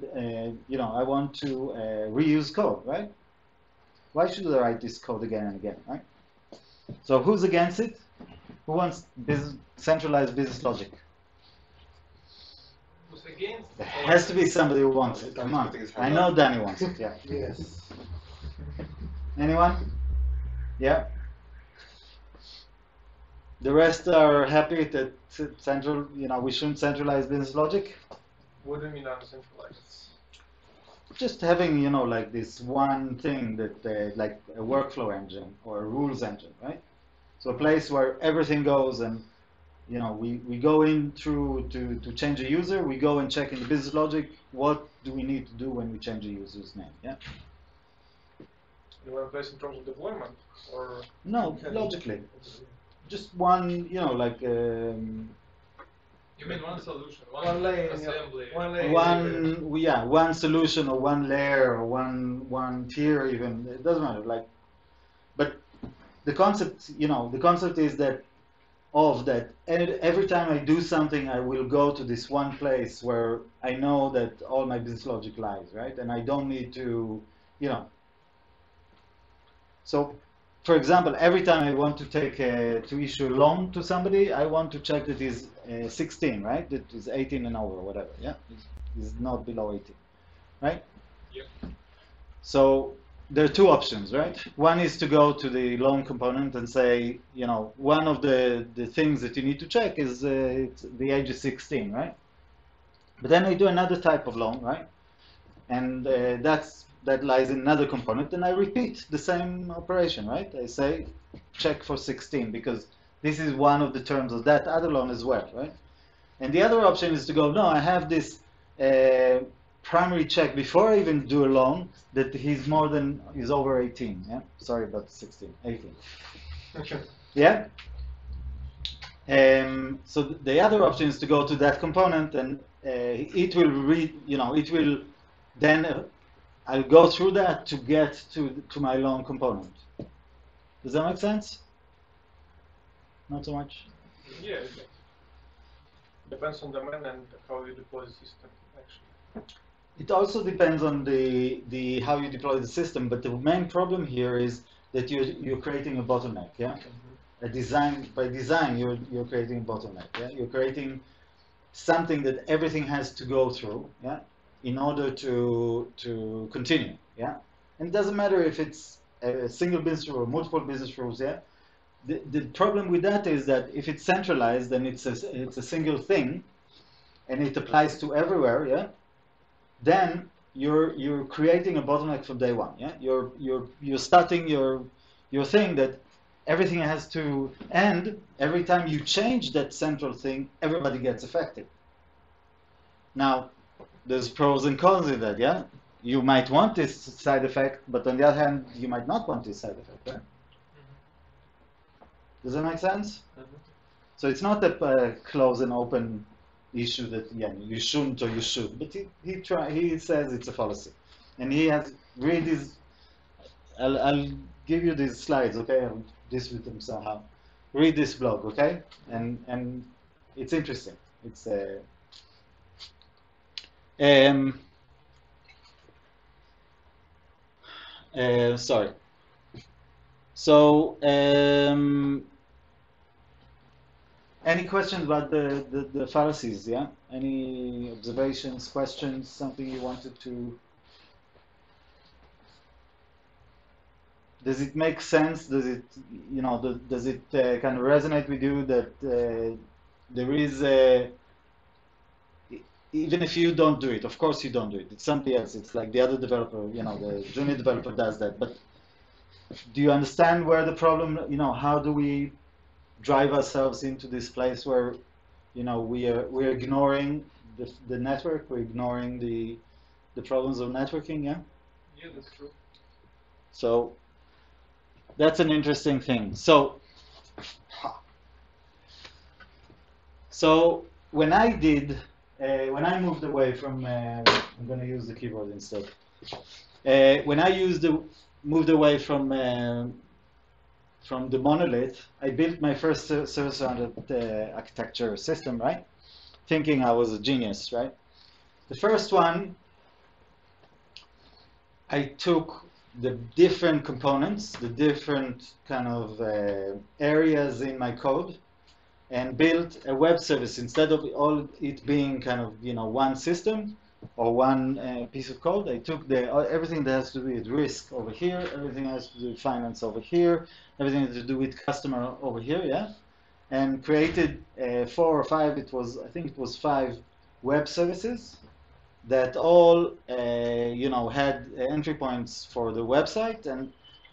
reuse code, right? Why should I write this code again and again, right? So who's against it? Who wants centralized business logic? Who's against? There has to be somebody who wants it. Come on. I know Danny wants it, yeah. Yes. Anyone? Yeah? The rest are happy that we shouldn't centralize business logic? What do you mean uncentralized? Just having, like this one thing that, like a workflow engine or a rules engine, right? So a place where everything goes and, we go in through to change a user, we go and check in the business logic, what do we need to do when we change a user's name, yeah? You want to place in terms of deployment? Or No, logically. Just one, you mean one solution, One layer, assembly? one solution or one layer or one tier even, it doesn't matter, but the concept is that every time I do something I will go to this one place where I know that all my business logic lies, right? And I don't need to, so for example, every time I want to issue a loan to somebody, I want to check that he's 16, right? That is 18 and over, or whatever. Yeah, he's not below 18, right? Yep. So there are two options, right? One is to go to the loan component and say, one of the things that you need to check is the age is 16, right? But then I do another type of loan, right? And that lies in another component, and I repeat the same operation, right? I say check for 16 because this is one of the terms of that other loan as well, right? And the other option is to go, no, I have this primary check before I even do a loan that he's over 18, yeah? Sorry about 16, 18. Yeah? So the other option is to go to that component and it will read, it will then I'll go through that to get to my loan component. Does that make sense? Not so much? Yeah, it depends on the man and how you deploy the system, actually. It also depends on the how you deploy the system, but the main problem here is that you're creating a bottleneck, yeah? By design, you're creating a bottleneck, yeah? You're creating something that everything has to go through, yeah? In order to continue, yeah? And it doesn't matter if it's a single business rule or multiple business rules, yeah? The problem with that is that if it's centralized, then it's a single thing, and it applies to everywhere, yeah? Then you're creating a bottleneck from day one, yeah? You're starting your thing that everything has to end. Every time you change that central thing, everybody gets affected. Now, there's pros and cons in that, yeah? You might want this side effect, but on the other hand, you might not want this side effect, right? Does that make sense? So it's not a closed and open issue that, yeah, you shouldn't or you should, but he says it's a fallacy. And he has, read these, I'll give you these slides, okay? I'll distribute them somehow. Read this blog, okay? And it's interesting. It's sorry. So, any questions about the fallacies, yeah? Any observations, questions, something you wanted to... Does it make sense? Does it, does it kind of resonate with you that there is a... Even if you don't do it, of course you don't do it. It's somebody else. It's like the other developer, the junior developer does that. But do you understand where the problem, how do we drive ourselves into this place where, we're ignoring the network, we're ignoring the problems of networking, yeah? Yeah, that's true. So that's an interesting thing. So when I moved away from, I'm going to use the keyboard instead. When I moved away from the monolith, I built my first service-oriented architecture system, right? thinking I was a genius, right? The first one, I took the different components, the different kind of areas in my code, and built a web service instead of all it being kind of one system or one piece of code. I took everything that has to do with risk over here, everything has to do with finance over here, everything has to do with customer over here, yeah, and created 4 or 5. I think it was 5 web services that all had entry points for the website, and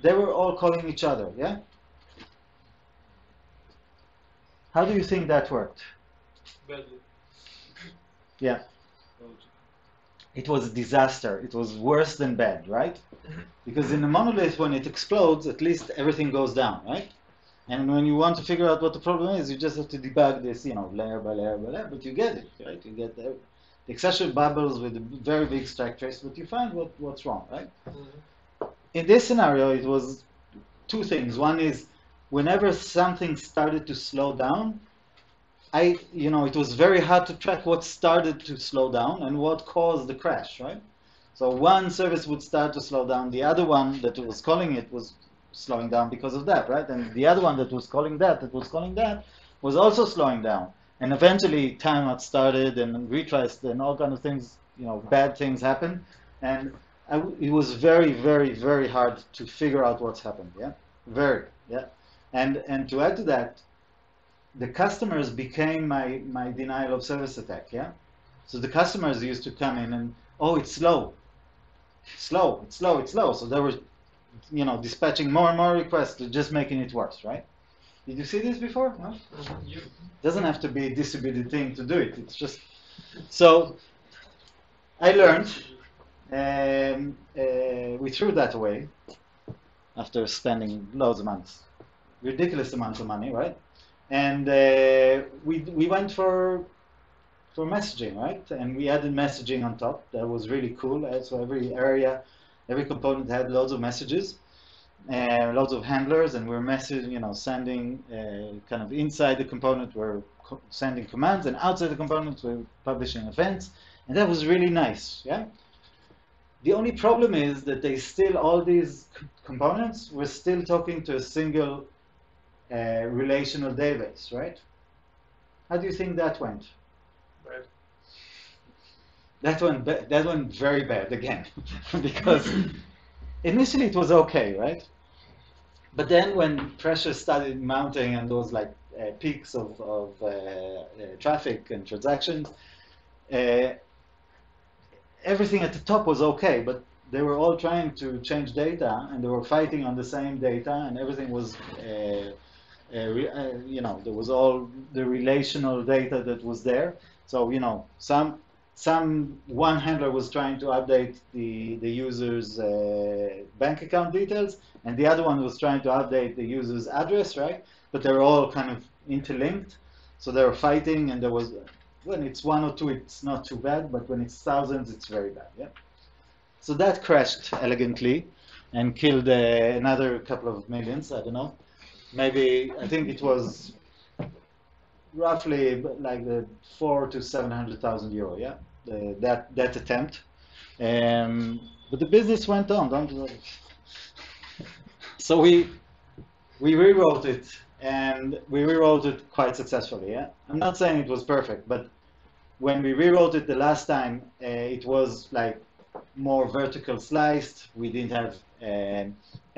they were all calling each other, yeah. How do you think that worked? Badly. Yeah. It was a disaster. It was worse than bad, right? Because in a monolith, when it explodes, at least everything goes down, right? And when you want to figure out what the problem is, you just have to debug this, layer by layer by layer, but you get it, right? You get the accession bubbles with a very big stack trace, but you find what's wrong, right? In this scenario, it was 2 things. One is, whenever something started to slow down, it was very hard to track what started to slow down and what caused the crash, right? So one service would start to slow down, the other one that was calling it was slowing down because of that, right? And the other one that was calling that was also slowing down. And eventually timeout started and retries and all kind of things, bad things happened. And it was very, very, very hard to figure out what's happened, yeah? Very, yeah. And to add to that, the customers became my denial of service attack, yeah? So the customers used to come in and, oh, it's slow. It's slow, it's slow, it's slow. So they were, dispatching more and more requests, to just making it worse, right? Did you see this before? No? It doesn't have to be a distributed thing to do it. It's just... So I learned, we threw that away after spending loads of months, ridiculous amounts of money, right? And we went for messaging, right? And we added messaging on top. That was really cool. So every component had loads of messages, loads of handlers, and we're sending kind of inside the component, we're sending commands, and outside the component, we're publishing events. And that was really nice, yeah? The only problem is that all these components were still talking to a single relational database, right? How do you think that went? Bad. That went very bad again, because initially it was okay, right? But then when pressure started mounting and there was like peaks of traffic and transactions, everything at the top was okay, but they were all trying to change data and they were fighting on the same data, and everything was there was all the relational data that was there. So one handler was trying to update the user's bank account details, and the other one was trying to update the user's address, right? But they were all kind of interlinked, so they were fighting, and there was, when it's 1 or 2, it's not too bad, but when it's thousands, it's very bad, yeah? So that crashed elegantly and killed another couple of millions, I don't know. Maybe, I think it was roughly like the 400,000 to 700,000 euro, yeah? That attempt. But the business went on, don't you? So we rewrote it, and we rewrote it quite successfully, yeah? I'm not saying it was perfect, but when we rewrote it the last time, it was like more vertical sliced. We didn't have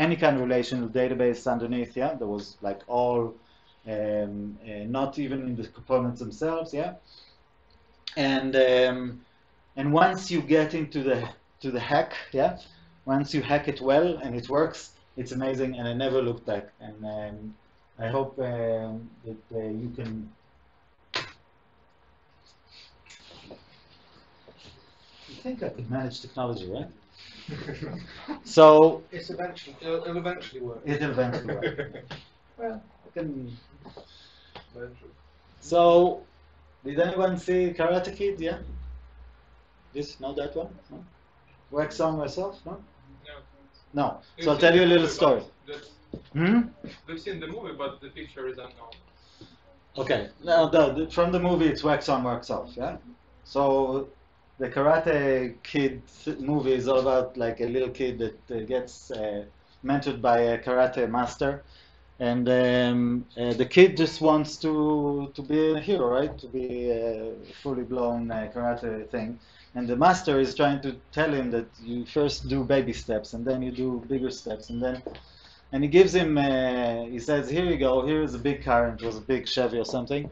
any kind of relational database underneath, yeah? There was like all, not even in the components themselves, yeah? And once you get into the hack, yeah? Once you hack it well and it works, it's amazing, and I never looked back. And I hope that you can. I think I could manage technology, right? So It'll eventually work. it'll eventually work. Well, I can. So, did anyone see Karate Kid? Yeah. This, not that one. No. Wax on myself. No. No. No. So I'll tell you a little story. We've Hmm. seen the movie, but the picture is unknown. Okay, now from the movie it's wax on, wax off, yeah? So the Karate Kid movie is all about like a little kid that gets mentored by a karate master, and the kid just wants to be a hero, right? To be a fully blown karate thing. And the master is trying to tell him that you first do baby steps, and then you do bigger steps, and he gives him, he says, here you go, here's a big car, and it was a big Chevy or something,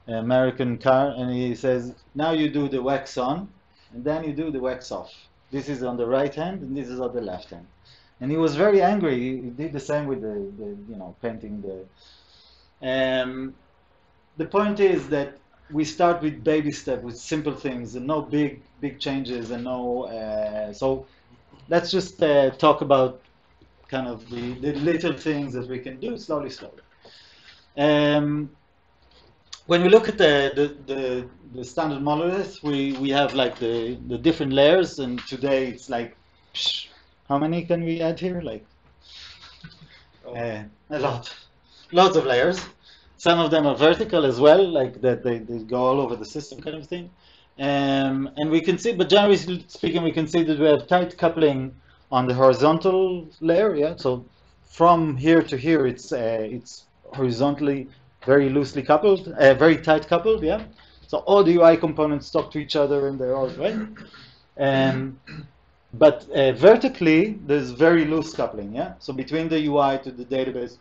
American car, and he says, now you do the wax on, and then you do the wax off. This is on the right hand, and this is on the left hand. And he was very angry. He did the same with the painting the point is that we start with baby step, with simple things, and no big changes, and no, so let's just talk about kind of the little things that we can do slowly. When we look at the standard monolith, we have like the different layers, and today it's like, how many can we add here? Like a lot, lots of layers. Some of them are vertical as well, like that they go all over the system, kind of thing. And we can see, but generally speaking, we can see that we have tight coupling on the horizontal layer. Yeah, so from here to here, it's horizontally very loosely coupled, very tight coupled. Yeah, so all the UI components talk to each other, and they're all right. But vertically, there's very loose coupling. Yeah, so between the UI to the database,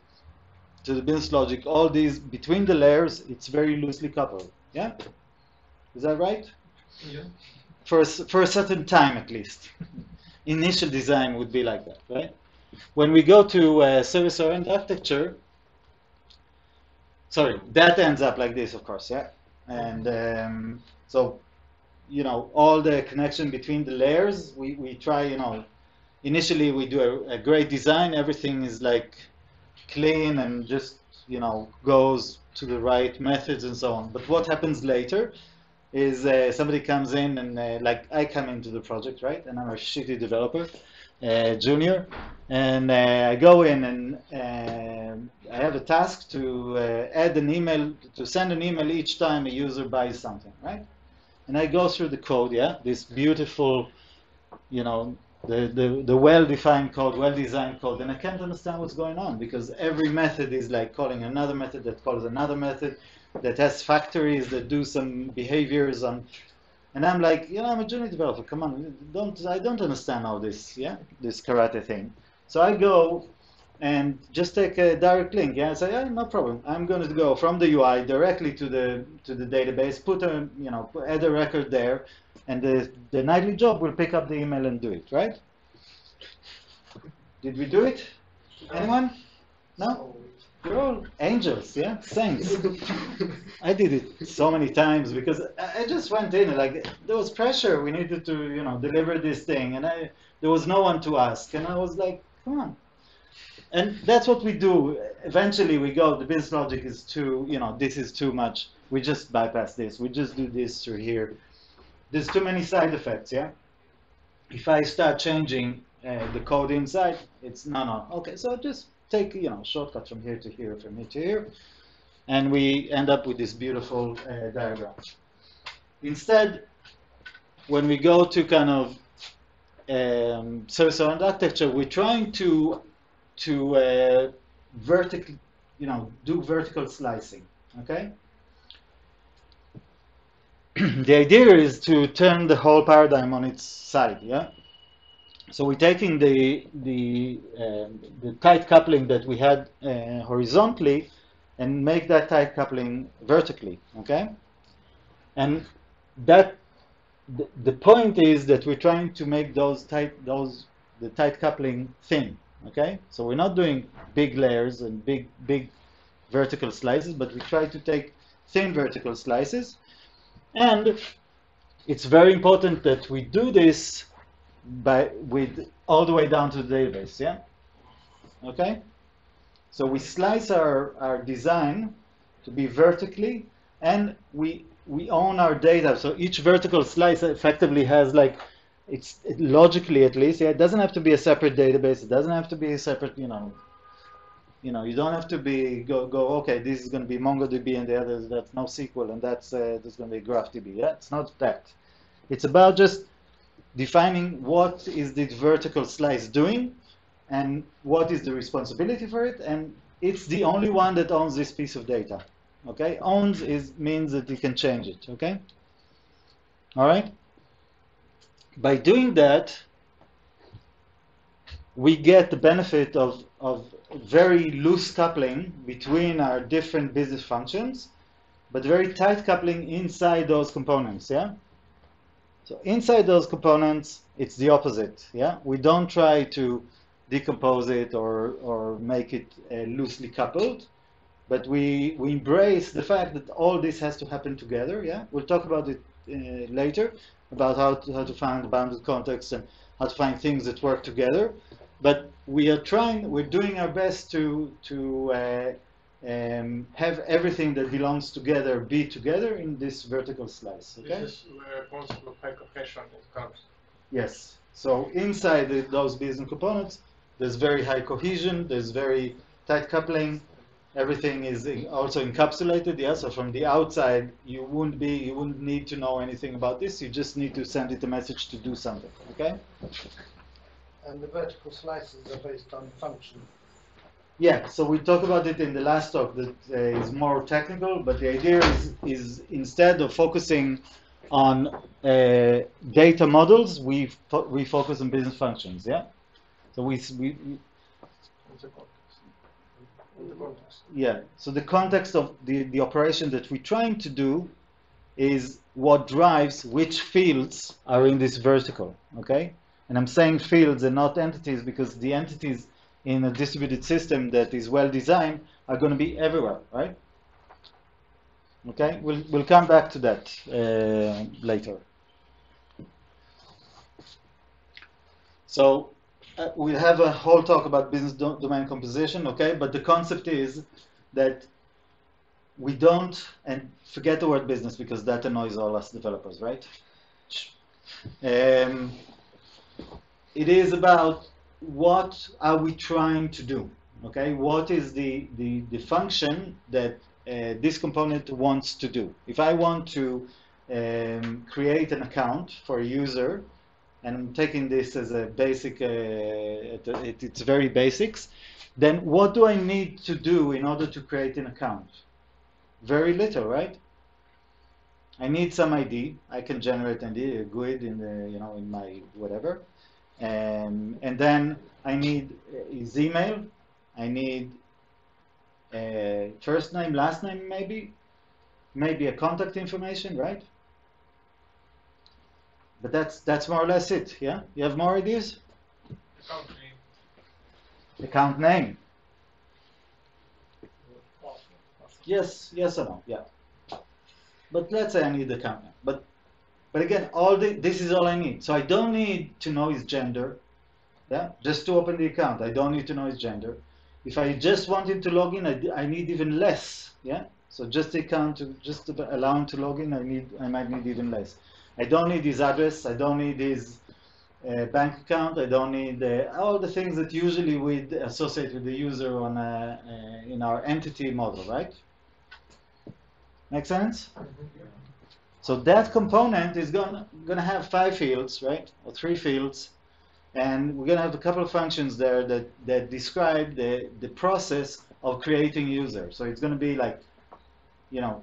to the business logic, all these between the layers, it's very loosely coupled. Yeah, is that right? Yeah. For a certain time, at least. Initial design would be like that, right? When we go to service-oriented architecture, sorry, that ends up like this, of course, yeah. And so, all the connection between the layers, we try, initially we do a great design, everything is like clean and just, goes to the right methods and so on. But what happens later is somebody comes in and like I come into the project, right? And I'm a shitty developer, junior, and I go in and I have a task to add an email, to send an email each time a user buys something, right? And I go through the code, yeah, this beautiful, the well-defined code, well-designed code, and I can't understand what's going on because every method is like calling another method that calls another method that has factories that do some behaviors on, and I'm like, I'm a junior developer. Come on, I don't understand all this, yeah, this karate thing. So I go and just take a direct link, yeah, and say, no problem. I'm going to go from the UI directly to the database, put a, add a record there, and the nightly job will pick up the email and do it, right? Did we do it? Anyone? No? You're all angels, yeah? Saints. I did it so many times because I just went in and like there was pressure. We needed to, deliver this thing, and there was no one to ask, and I was like, come on. And that's what we do. Eventually, we go. The business logic is too, this is too much. We just bypass this. We just do this through here. There's too many side effects, yeah? If I start changing the code inside, it's no. Okay, so just take, shortcut from here to here, from here to here, and we end up with this beautiful diagram. Instead, when we go to kind of service-oriented architecture, we're trying to vertically, do vertical slicing, okay? The idea is to turn the whole paradigm on its side, yeah? So we're taking the tight coupling that we had horizontally and make that tight coupling vertically, okay? And that the point is that we're trying to make the tight coupling thin, okay? So we're not doing big layers and big vertical slices, but we try to take thin vertical slices. And it's very important that we do this with all the way down to the database, yeah? Okay? So we slice our design to be vertically, and we own our data. So each vertical slice effectively has like, it's logically at least, yeah, it doesn't have to be a separate database. It doesn't have to be a separate, you know, you don't have to go okay, this is going to be MongoDB and the others that's NoSQL and that's going to be GraphDB. Yeah, it's not that. It's about just defining what is the vertical slice doing and what is the responsibility for it, and it's the only one that owns this piece of data. Okay, owns means that you can change it. Okay, all right. By doing that, we get the benefit of very loose coupling between our different business functions, but very tight coupling inside those components. Yeah. So inside those components, it's the opposite. Yeah, we don't try to decompose it or make it loosely coupled, but we embrace the fact that all this has to happen together. Yeah, we'll talk about it later, about how to find bounded context and how to find things that work together. But we're doing our best to have everything that belongs together be together in this vertical slice. Okay. This is a concept of high cohesion in cars. Yes. So inside those business components, there's very high cohesion, there's very tight coupling, everything is also encapsulated. Yeah. So from the outside, you wouldn't need to know anything about this. You just need to send it a message to do something. Okay. And the vertical slices are based on function. Yeah, so we talked about it in the last talk that is more technical, but the idea is instead of focusing on data models, we focus on business functions. Yeah, so we yeah. So the context of the operation that we're trying to do is what drives which fields are in this vertical. Okay, and I'm saying fields and not entities because the entities in a distributed system that is well designed are going to be everywhere, right? Okay, we'll come back to that later. So we'll have a whole talk about business domain composition, okay? But the concept is that we don't, and forget the word business because that annoys all us developers, right? It is about what are we trying to do, okay? What is the function that this component wants to do? If I want to create an account for a user, and I'm taking this as a basic, it's very basics, then what do I need to do in order to create an account? Very little, right? I need some ID. I can generate an ID, a GUID in my whatever. And then I need his email. I need first name, last name, maybe a contact information, right? But that's more or less it. Yeah, you have more ideas? Account name. Account name. Yes or no? Yeah. But let's say I need the account name. But again, this is all I need. So I don't need to know his gender. Yeah, just to open the account, I don't need to know his gender. If I just want him to log in, I need even less. Yeah. So just the account, just to allow him to log in, I might need even less. I don't need his address. I don't need his bank account. I don't need all the things that usually we associate with the user on in our entity model, right? Make sense? So that component is gonna have 5 fields, right, or 3 fields, and we're gonna have a couple of functions there that describe the process of creating a user. So it's gonna be like,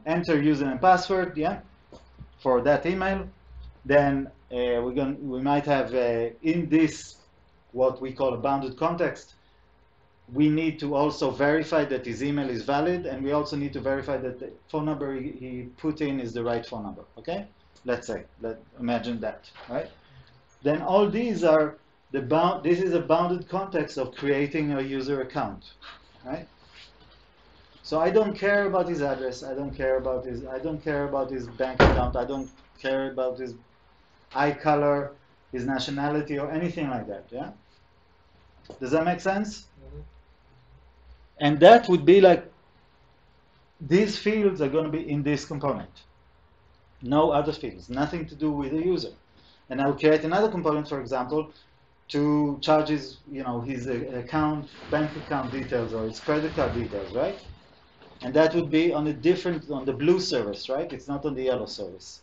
enter username and password, yeah, for that email. Then we might have in this what we call a bounded context. We need to also verify that his email is valid, and we also need to verify that the phone number he put in is the right phone number. Okay, let's imagine that, right? Then all these are this is a bounded context of creating a user account, right? So I don't care about his address. I don't care about his bank account. I don't care about his eye color, his nationality, or anything like that. Yeah. Does that make sense? And that would be like, these fields are going to be in this component. No other fields, nothing to do with the user. And I'll create another component, for example, to charge his, his account, bank account details or his credit card details, right? And that would be on the blue service, right? It's not on the yellow service.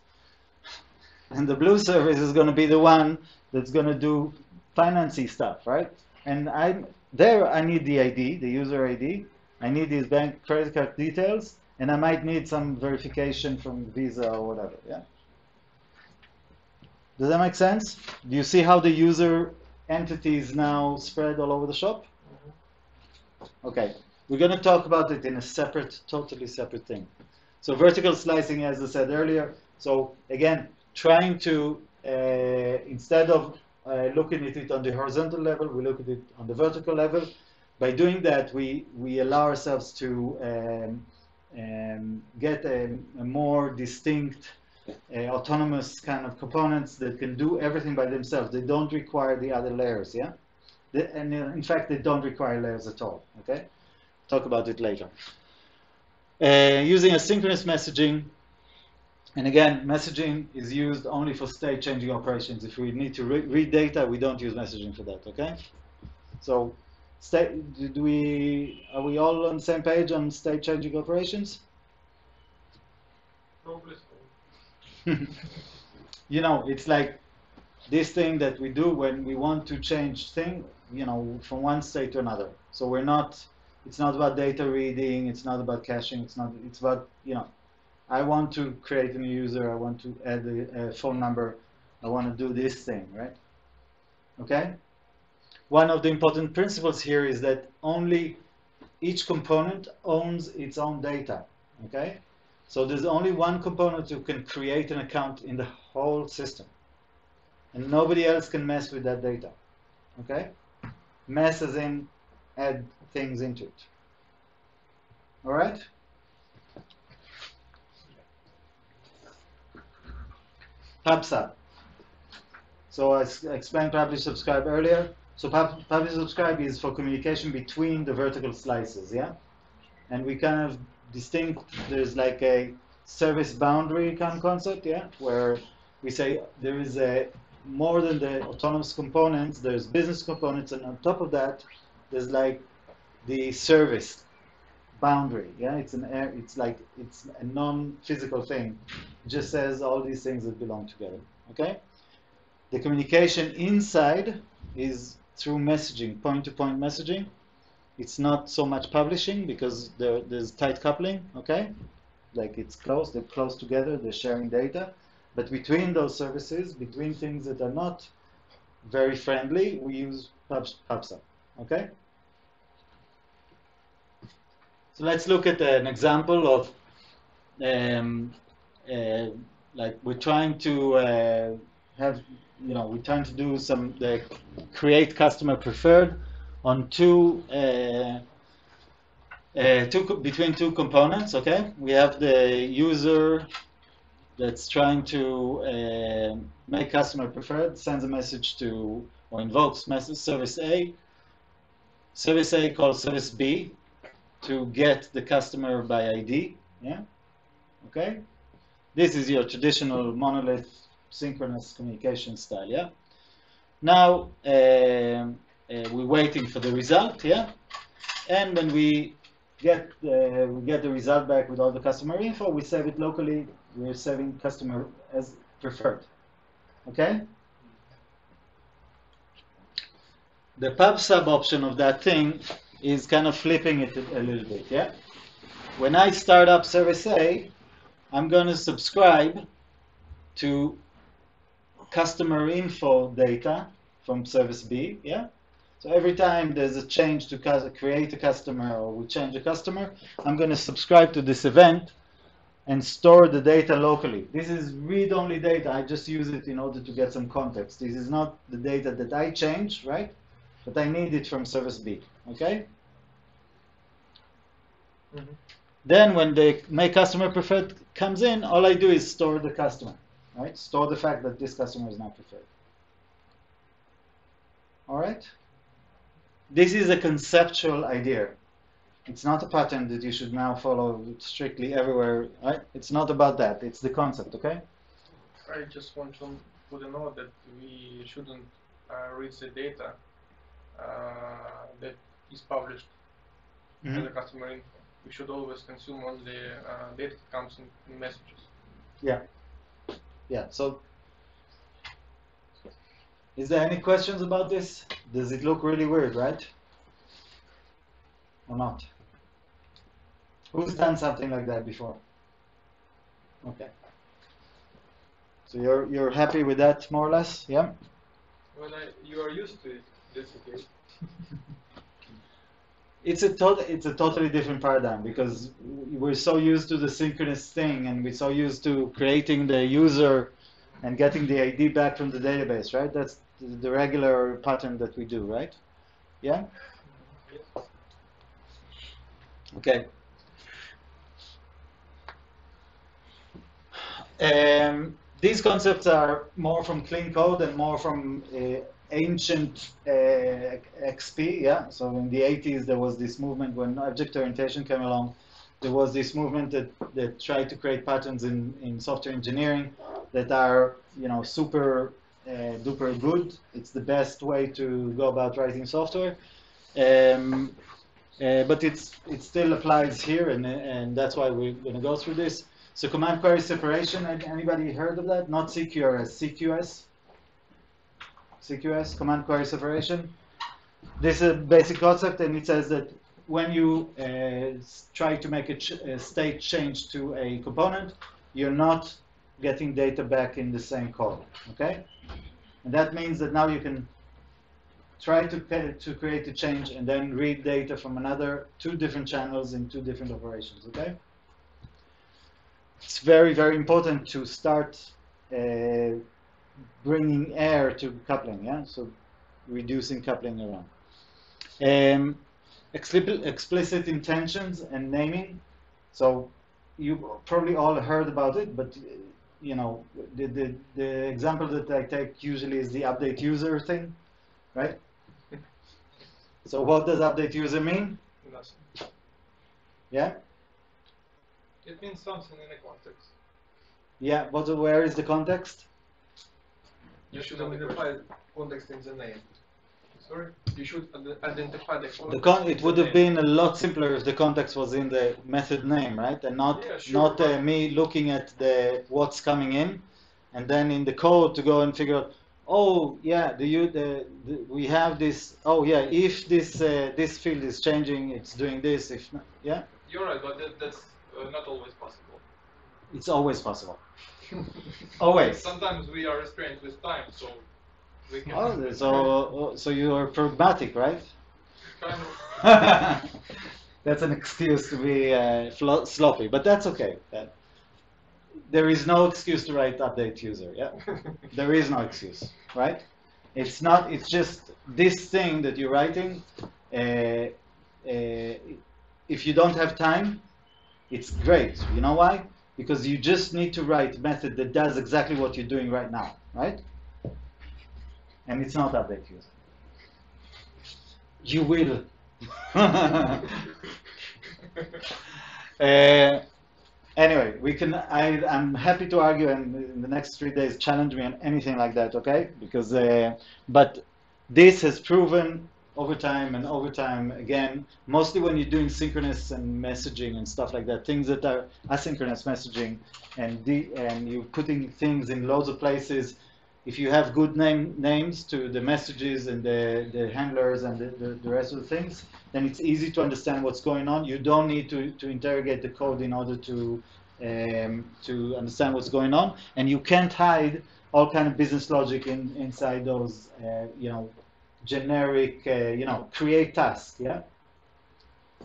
And the blue service is going to be the one that's going to do financing stuff, right? And I need the ID, the user ID. I need his bank credit card details, and I might need some verification from Visa or whatever, yeah? Does that make sense? Do you see how the user entity is now spread all over the shop? Okay, we're going to talk about it in a totally separate thing. So vertical slicing, as I said earlier, so again, trying to, instead of looking at it on the horizontal level, we look at it on the vertical level. By doing that, we allow ourselves to get a more distinct, autonomous kind of components that can do everything by themselves. They don't require the other layers, yeah? And in fact, they don't require layers at all, okay? Talk about it later. Using asynchronous messaging, and again, messaging is used only for state changing operations. If we need to read data, we don't use messaging for that, okay? So, are we all on the same page on state changing operations? It's like this thing that we do when we want to change thing, from one state to another. So it's not about data reading, it's not about caching, it's about, I want to create a new user, I want to add a phone number, I want to do this thing, right? Okay? One of the important principles here is that only each component owns its own data, okay? So there's only one component who can create an account in the whole system. And nobody else can mess with that data, okay? Mess as in add things into it. All right? PubSub. So I explained publish subscribe earlier. So publish subscribe is for communication between the vertical slices, yeah? And we kind of there's like a service boundary kind of concept, yeah? Where we say there is more than the autonomous components, there's business components, and on top of that, there's like the service boundary, yeah? It's a non-physical thing. It just says all these things that belong together, okay? The communication inside is through messaging, point-to-point messaging. It's not so much publishing because there's tight coupling, okay? Like they're close together, they're sharing data. But between those services, between things that are not very friendly, we use PubSub, okay? So let's look at an example of, like we're trying to we're trying to do create customer preferred on between two components, okay? We have the user that's trying to make customer preferred, sends a message to, or invokes service A. Service A calls service B to get the customer by ID, yeah? Okay? This is your traditional monolith synchronous communication style, yeah? Now, we're waiting for the result, yeah? And when we get the result back with all the customer info, we save it locally. We're saving customer as preferred, okay? The PubSub option of that thing is kind of flipping it a little bit, yeah? When I start up service A, I'm going to subscribe to customer info data from service B, yeah? So every time there's a change to create a customer or we change a customer, I'm going to subscribe to this event and store the data locally. This is read-only data. I just use it in order to get some context. This is not the data that I change, right? But I need it from service B, okay? Mm-hmm. Then when the make customer preferred comes in, all I do is store the customer, right? Store the fact that this customer is not preferred. All right? This is a conceptual idea. It's not a pattern that you should now follow strictly everywhere, right? It's not about that. It's the concept, okay? I just want to put a note that we shouldn't reads the data that is published as a customer info. We should always consume only data that comes in messages. Yeah. Yeah. So, is there any questions about this? Does it look really weird, right? Or not? Who's done something like that before? Okay. So you're happy with that, more or less, yeah? When you are used to it, that's okay. It's a totally different paradigm, because we're so used to the synchronous thing, and we're so used to creating the user and getting the ID back from the database, right? That's the regular pattern that we do, right? Yeah? Yes. Okay. These concepts are more from clean code and more from ancient XP, yeah? So in the 80s, there was this movement when object orientation came along. There was this movement that tried to create patterns in software engineering that are, you know, super duper good. It's the best way to go about writing software. But it still applies here, and that's why we're going to go through this. So command query separation, anybody heard of that? Not CQRS, CQS? CQS, command query separation. This is a basic concept, and it says that when you try to make a state change to a component, you're not getting data back in the same code, okay? And that means that now you can try to create a change and then read data from two different channels in two different operations, okay? It's very, very important to start bringing air to coupling, yeah? So reducing coupling around. Explicit intentions and naming. So you probably all heard about it, but you know, the example that I take usually is the update user thing, right? So what does update user mean? Nothing. Yeah? It means something in a context. Yeah, where is the context? You should identify context in the name. Sorry? You should identify the context. It would have been a lot simpler if the context was in the method name, right? And not me looking at what's coming in, and then in the code to go and figure out, oh yeah, we have this. Oh yeah, if this field is changing, it's doing this. If not, yeah. You're right, but that's not always possible. It's always possible. Always. Sometimes we are restrained with time, so we can. Oh, so you are pragmatic, right? Kind of. That's an excuse to be sloppy, but that's okay. There is no excuse to write update user. Yeah, there is no excuse, right? It's not. It's just this thing that you're writing. If you don't have time, it's great. You know why? Because you just need to write a method that does exactly what you're doing right now, right? And it's not update user. You will. Anyway, we can. I'm happy to argue, and in the next 3 days, challenge me on anything like that, okay? Because, but this has proven over time and over time again, mostly when you're doing synchronous and messaging and stuff like that, things that are asynchronous messaging, and you're putting things in loads of places. If you have good names to the messages and the handlers and the rest of the things, then it's easy to understand what's going on. You don't need to interrogate the code in order to understand what's going on, and you can't hide all kind of business logic inside those, generic, create task. Yeah,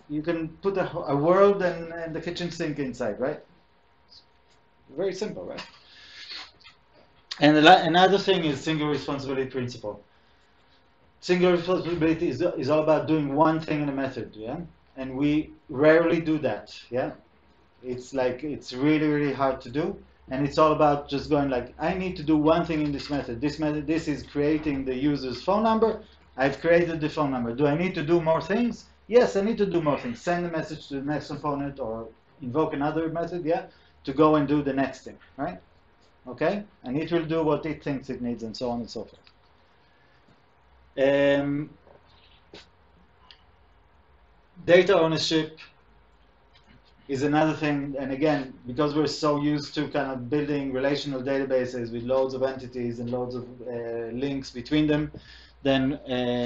you can put a world and the kitchen sink inside, right? Very simple, right? And another thing is single responsibility principle. Single responsibility is all about doing one thing in a method, yeah? And we rarely do that, yeah? It's really, really hard to do. And it's all about just going like, I need to do one thing in this method. This is creating the user's phone number. I've created the phone number. Do I need to do more things? Yes, I need to do more things. Send a message to the next component or invoke another method, yeah? To go and do the next thing, right? Okay? And it will do what it thinks it needs and so on and so forth. Data ownership is another thing, and again, because we're so used to kind of building relational databases with loads of entities and loads of links between them, then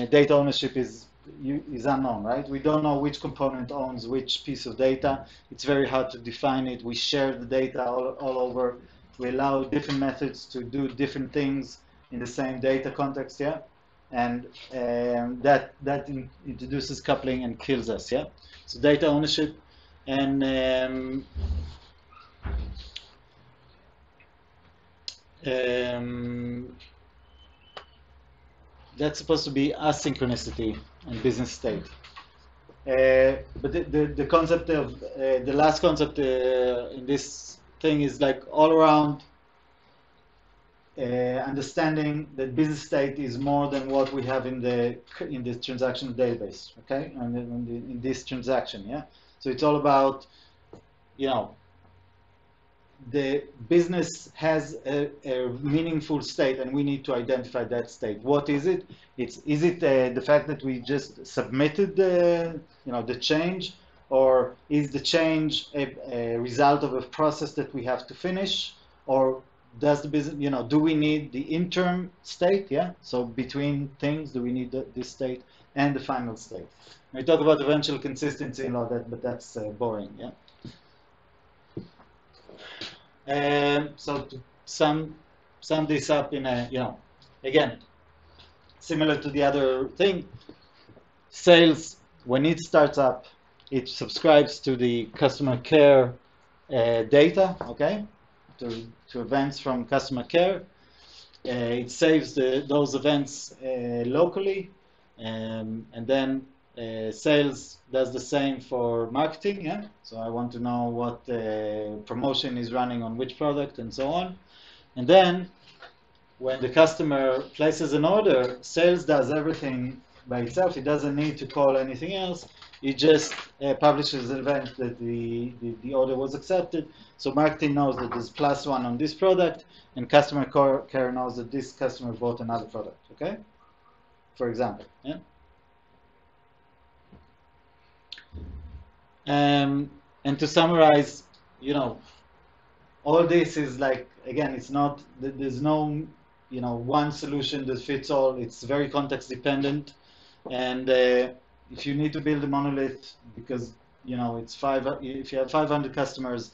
data ownership is unknown, right? We don't know which component owns which piece of data. It's very hard to define it. We share the data all over. We allow different methods to do different things in the same data context, yeah? And that introduces coupling and kills us, yeah? So data ownership, and that's supposed to be asynchronicity and business state. But the concept of the last concept in this thing is like all around understanding that business state is more than what we have in the transactional database, okay, and in this transaction, yeah. So it's all about, you know, the business has a meaningful state, and we need to identify that state. What is it? Is it the fact that we just submitted the change, or is the change a result of a process that we have to finish, or does the business, do we need the interim state? Yeah. So between things, do we need this state and the final state? We talk about eventual consistency and all that, but that's boring. Yeah. So to sum this up in a, again, similar to the other thing, sales, when it starts up, it subscribes to the customer care data, okay, to events from customer care. It saves those events locally, and then sales does the same for marketing, yeah? So I want to know what promotion is running on which product and so on. And then when the customer places an order, sales does everything by itself. It doesn't need to call anything else. It just publishes an event that the order was accepted. So marketing knows that there's +1 on this product, and customer care knows that this customer bought another product, okay? For example, yeah? And to summarize, all this is like, again, it's not, there's no, one solution that fits all. It's very context dependent. And if you need to build a monolith because, it's if you have 500 customers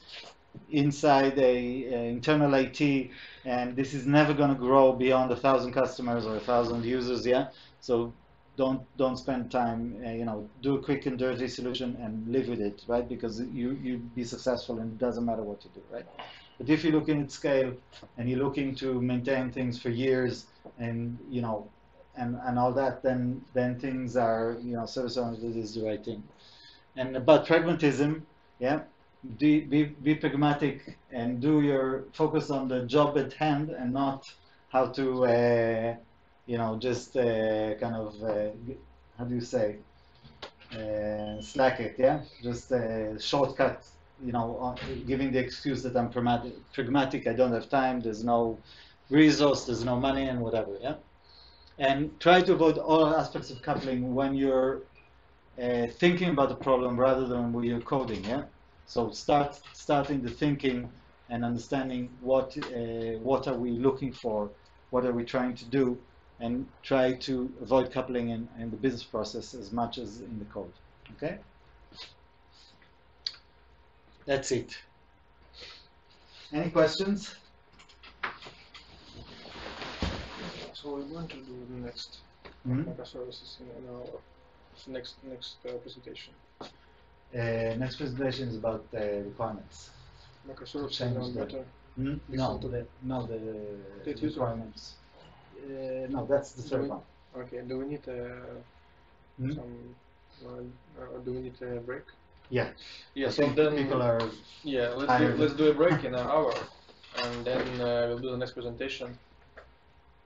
inside a internal IT, and this is never going to grow beyond 1,000 customers or 1,000 users, yeah? So don't spend time, do a quick and dirty solution and live with it, right? Because you'll be successful and it doesn't matter what you do, right? But if you're looking at scale and you're looking to maintain things for years and, and all that, then things are, service oriented is the right thing. And about pragmatism, yeah, be pragmatic and focus on the job at hand and not how to, just kind of, how do you say, slack it, yeah? Just shortcut, giving the excuse that I'm pragmatic, I don't have time, there's no resource, there's no money, and whatever, yeah? And try to avoid all aspects of coupling when you're thinking about the problem rather than when you're coding, yeah? So starting the thinking and understanding what are we looking for, what are we trying to do, and try to avoid coupling in the business process as much as in the code, okay? That's it. Any questions? So we're going to do the next microservices in our next presentation. Next presentation is about requirements. Microservices are better. No, the requirements. No, that's the third one. Okay. Do we need some? Do we need a break? Yeah. Yeah. I So think then people are. Yeah. Let's do a break in an hour, and then we'll do the next presentation.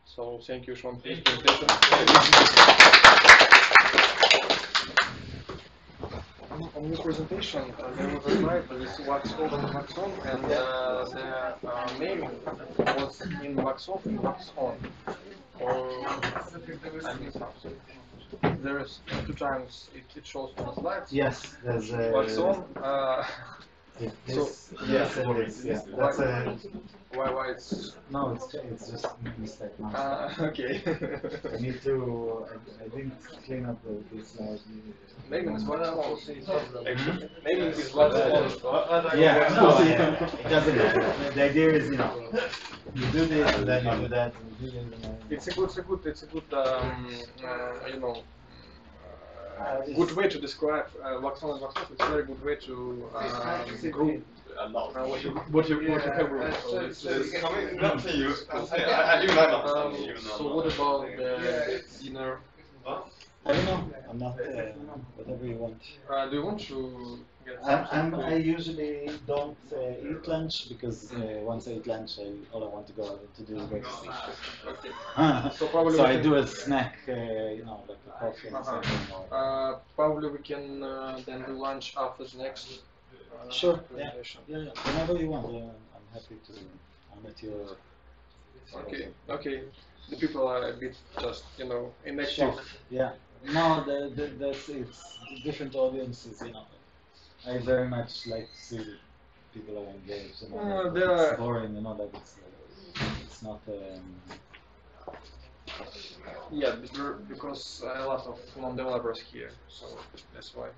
So thank you, Sean, for this presentation. On this presentation, there was a slide with wax off and wax on, and the name was in wax off and wax on. Or there is 2 times it shows on the slides. Yes, there's a. What's on? This, yes, it is. Yeah, that's a. Why it's No, it's just a mistake. okay. I need to. I didn't clean up this slide. Maybe it's what I want to see. Maybe it's what I want. Yeah, no, it doesn't matter. The idea is, you you do this and then you do that. And you do this and then. It's a good, you know, good way to describe wax on and wax off. It's a very good way to group what you have wrote. So it's coming up to you. I do like that. so what about the dinner? I don't know. I'm not. Whatever you want. Do you want to get I usually don't eat lunch because once I eat lunch, all I want to go to do is go to sleep. Okay. So probably So we I can- do a snack, like a coffee and something. Probably we can then do lunch after the next Sure. Yeah. presentation. Yeah. Whenever you want. I'm happy to. I'm at your. Okay. Okay. The people are a bit just inactive. Shock. Yeah. No, that's it's different audiences. I very much like to see that people are engaged. There are- It's boring, that it's not. Yeah, because a lot of non-developers here, so that's why.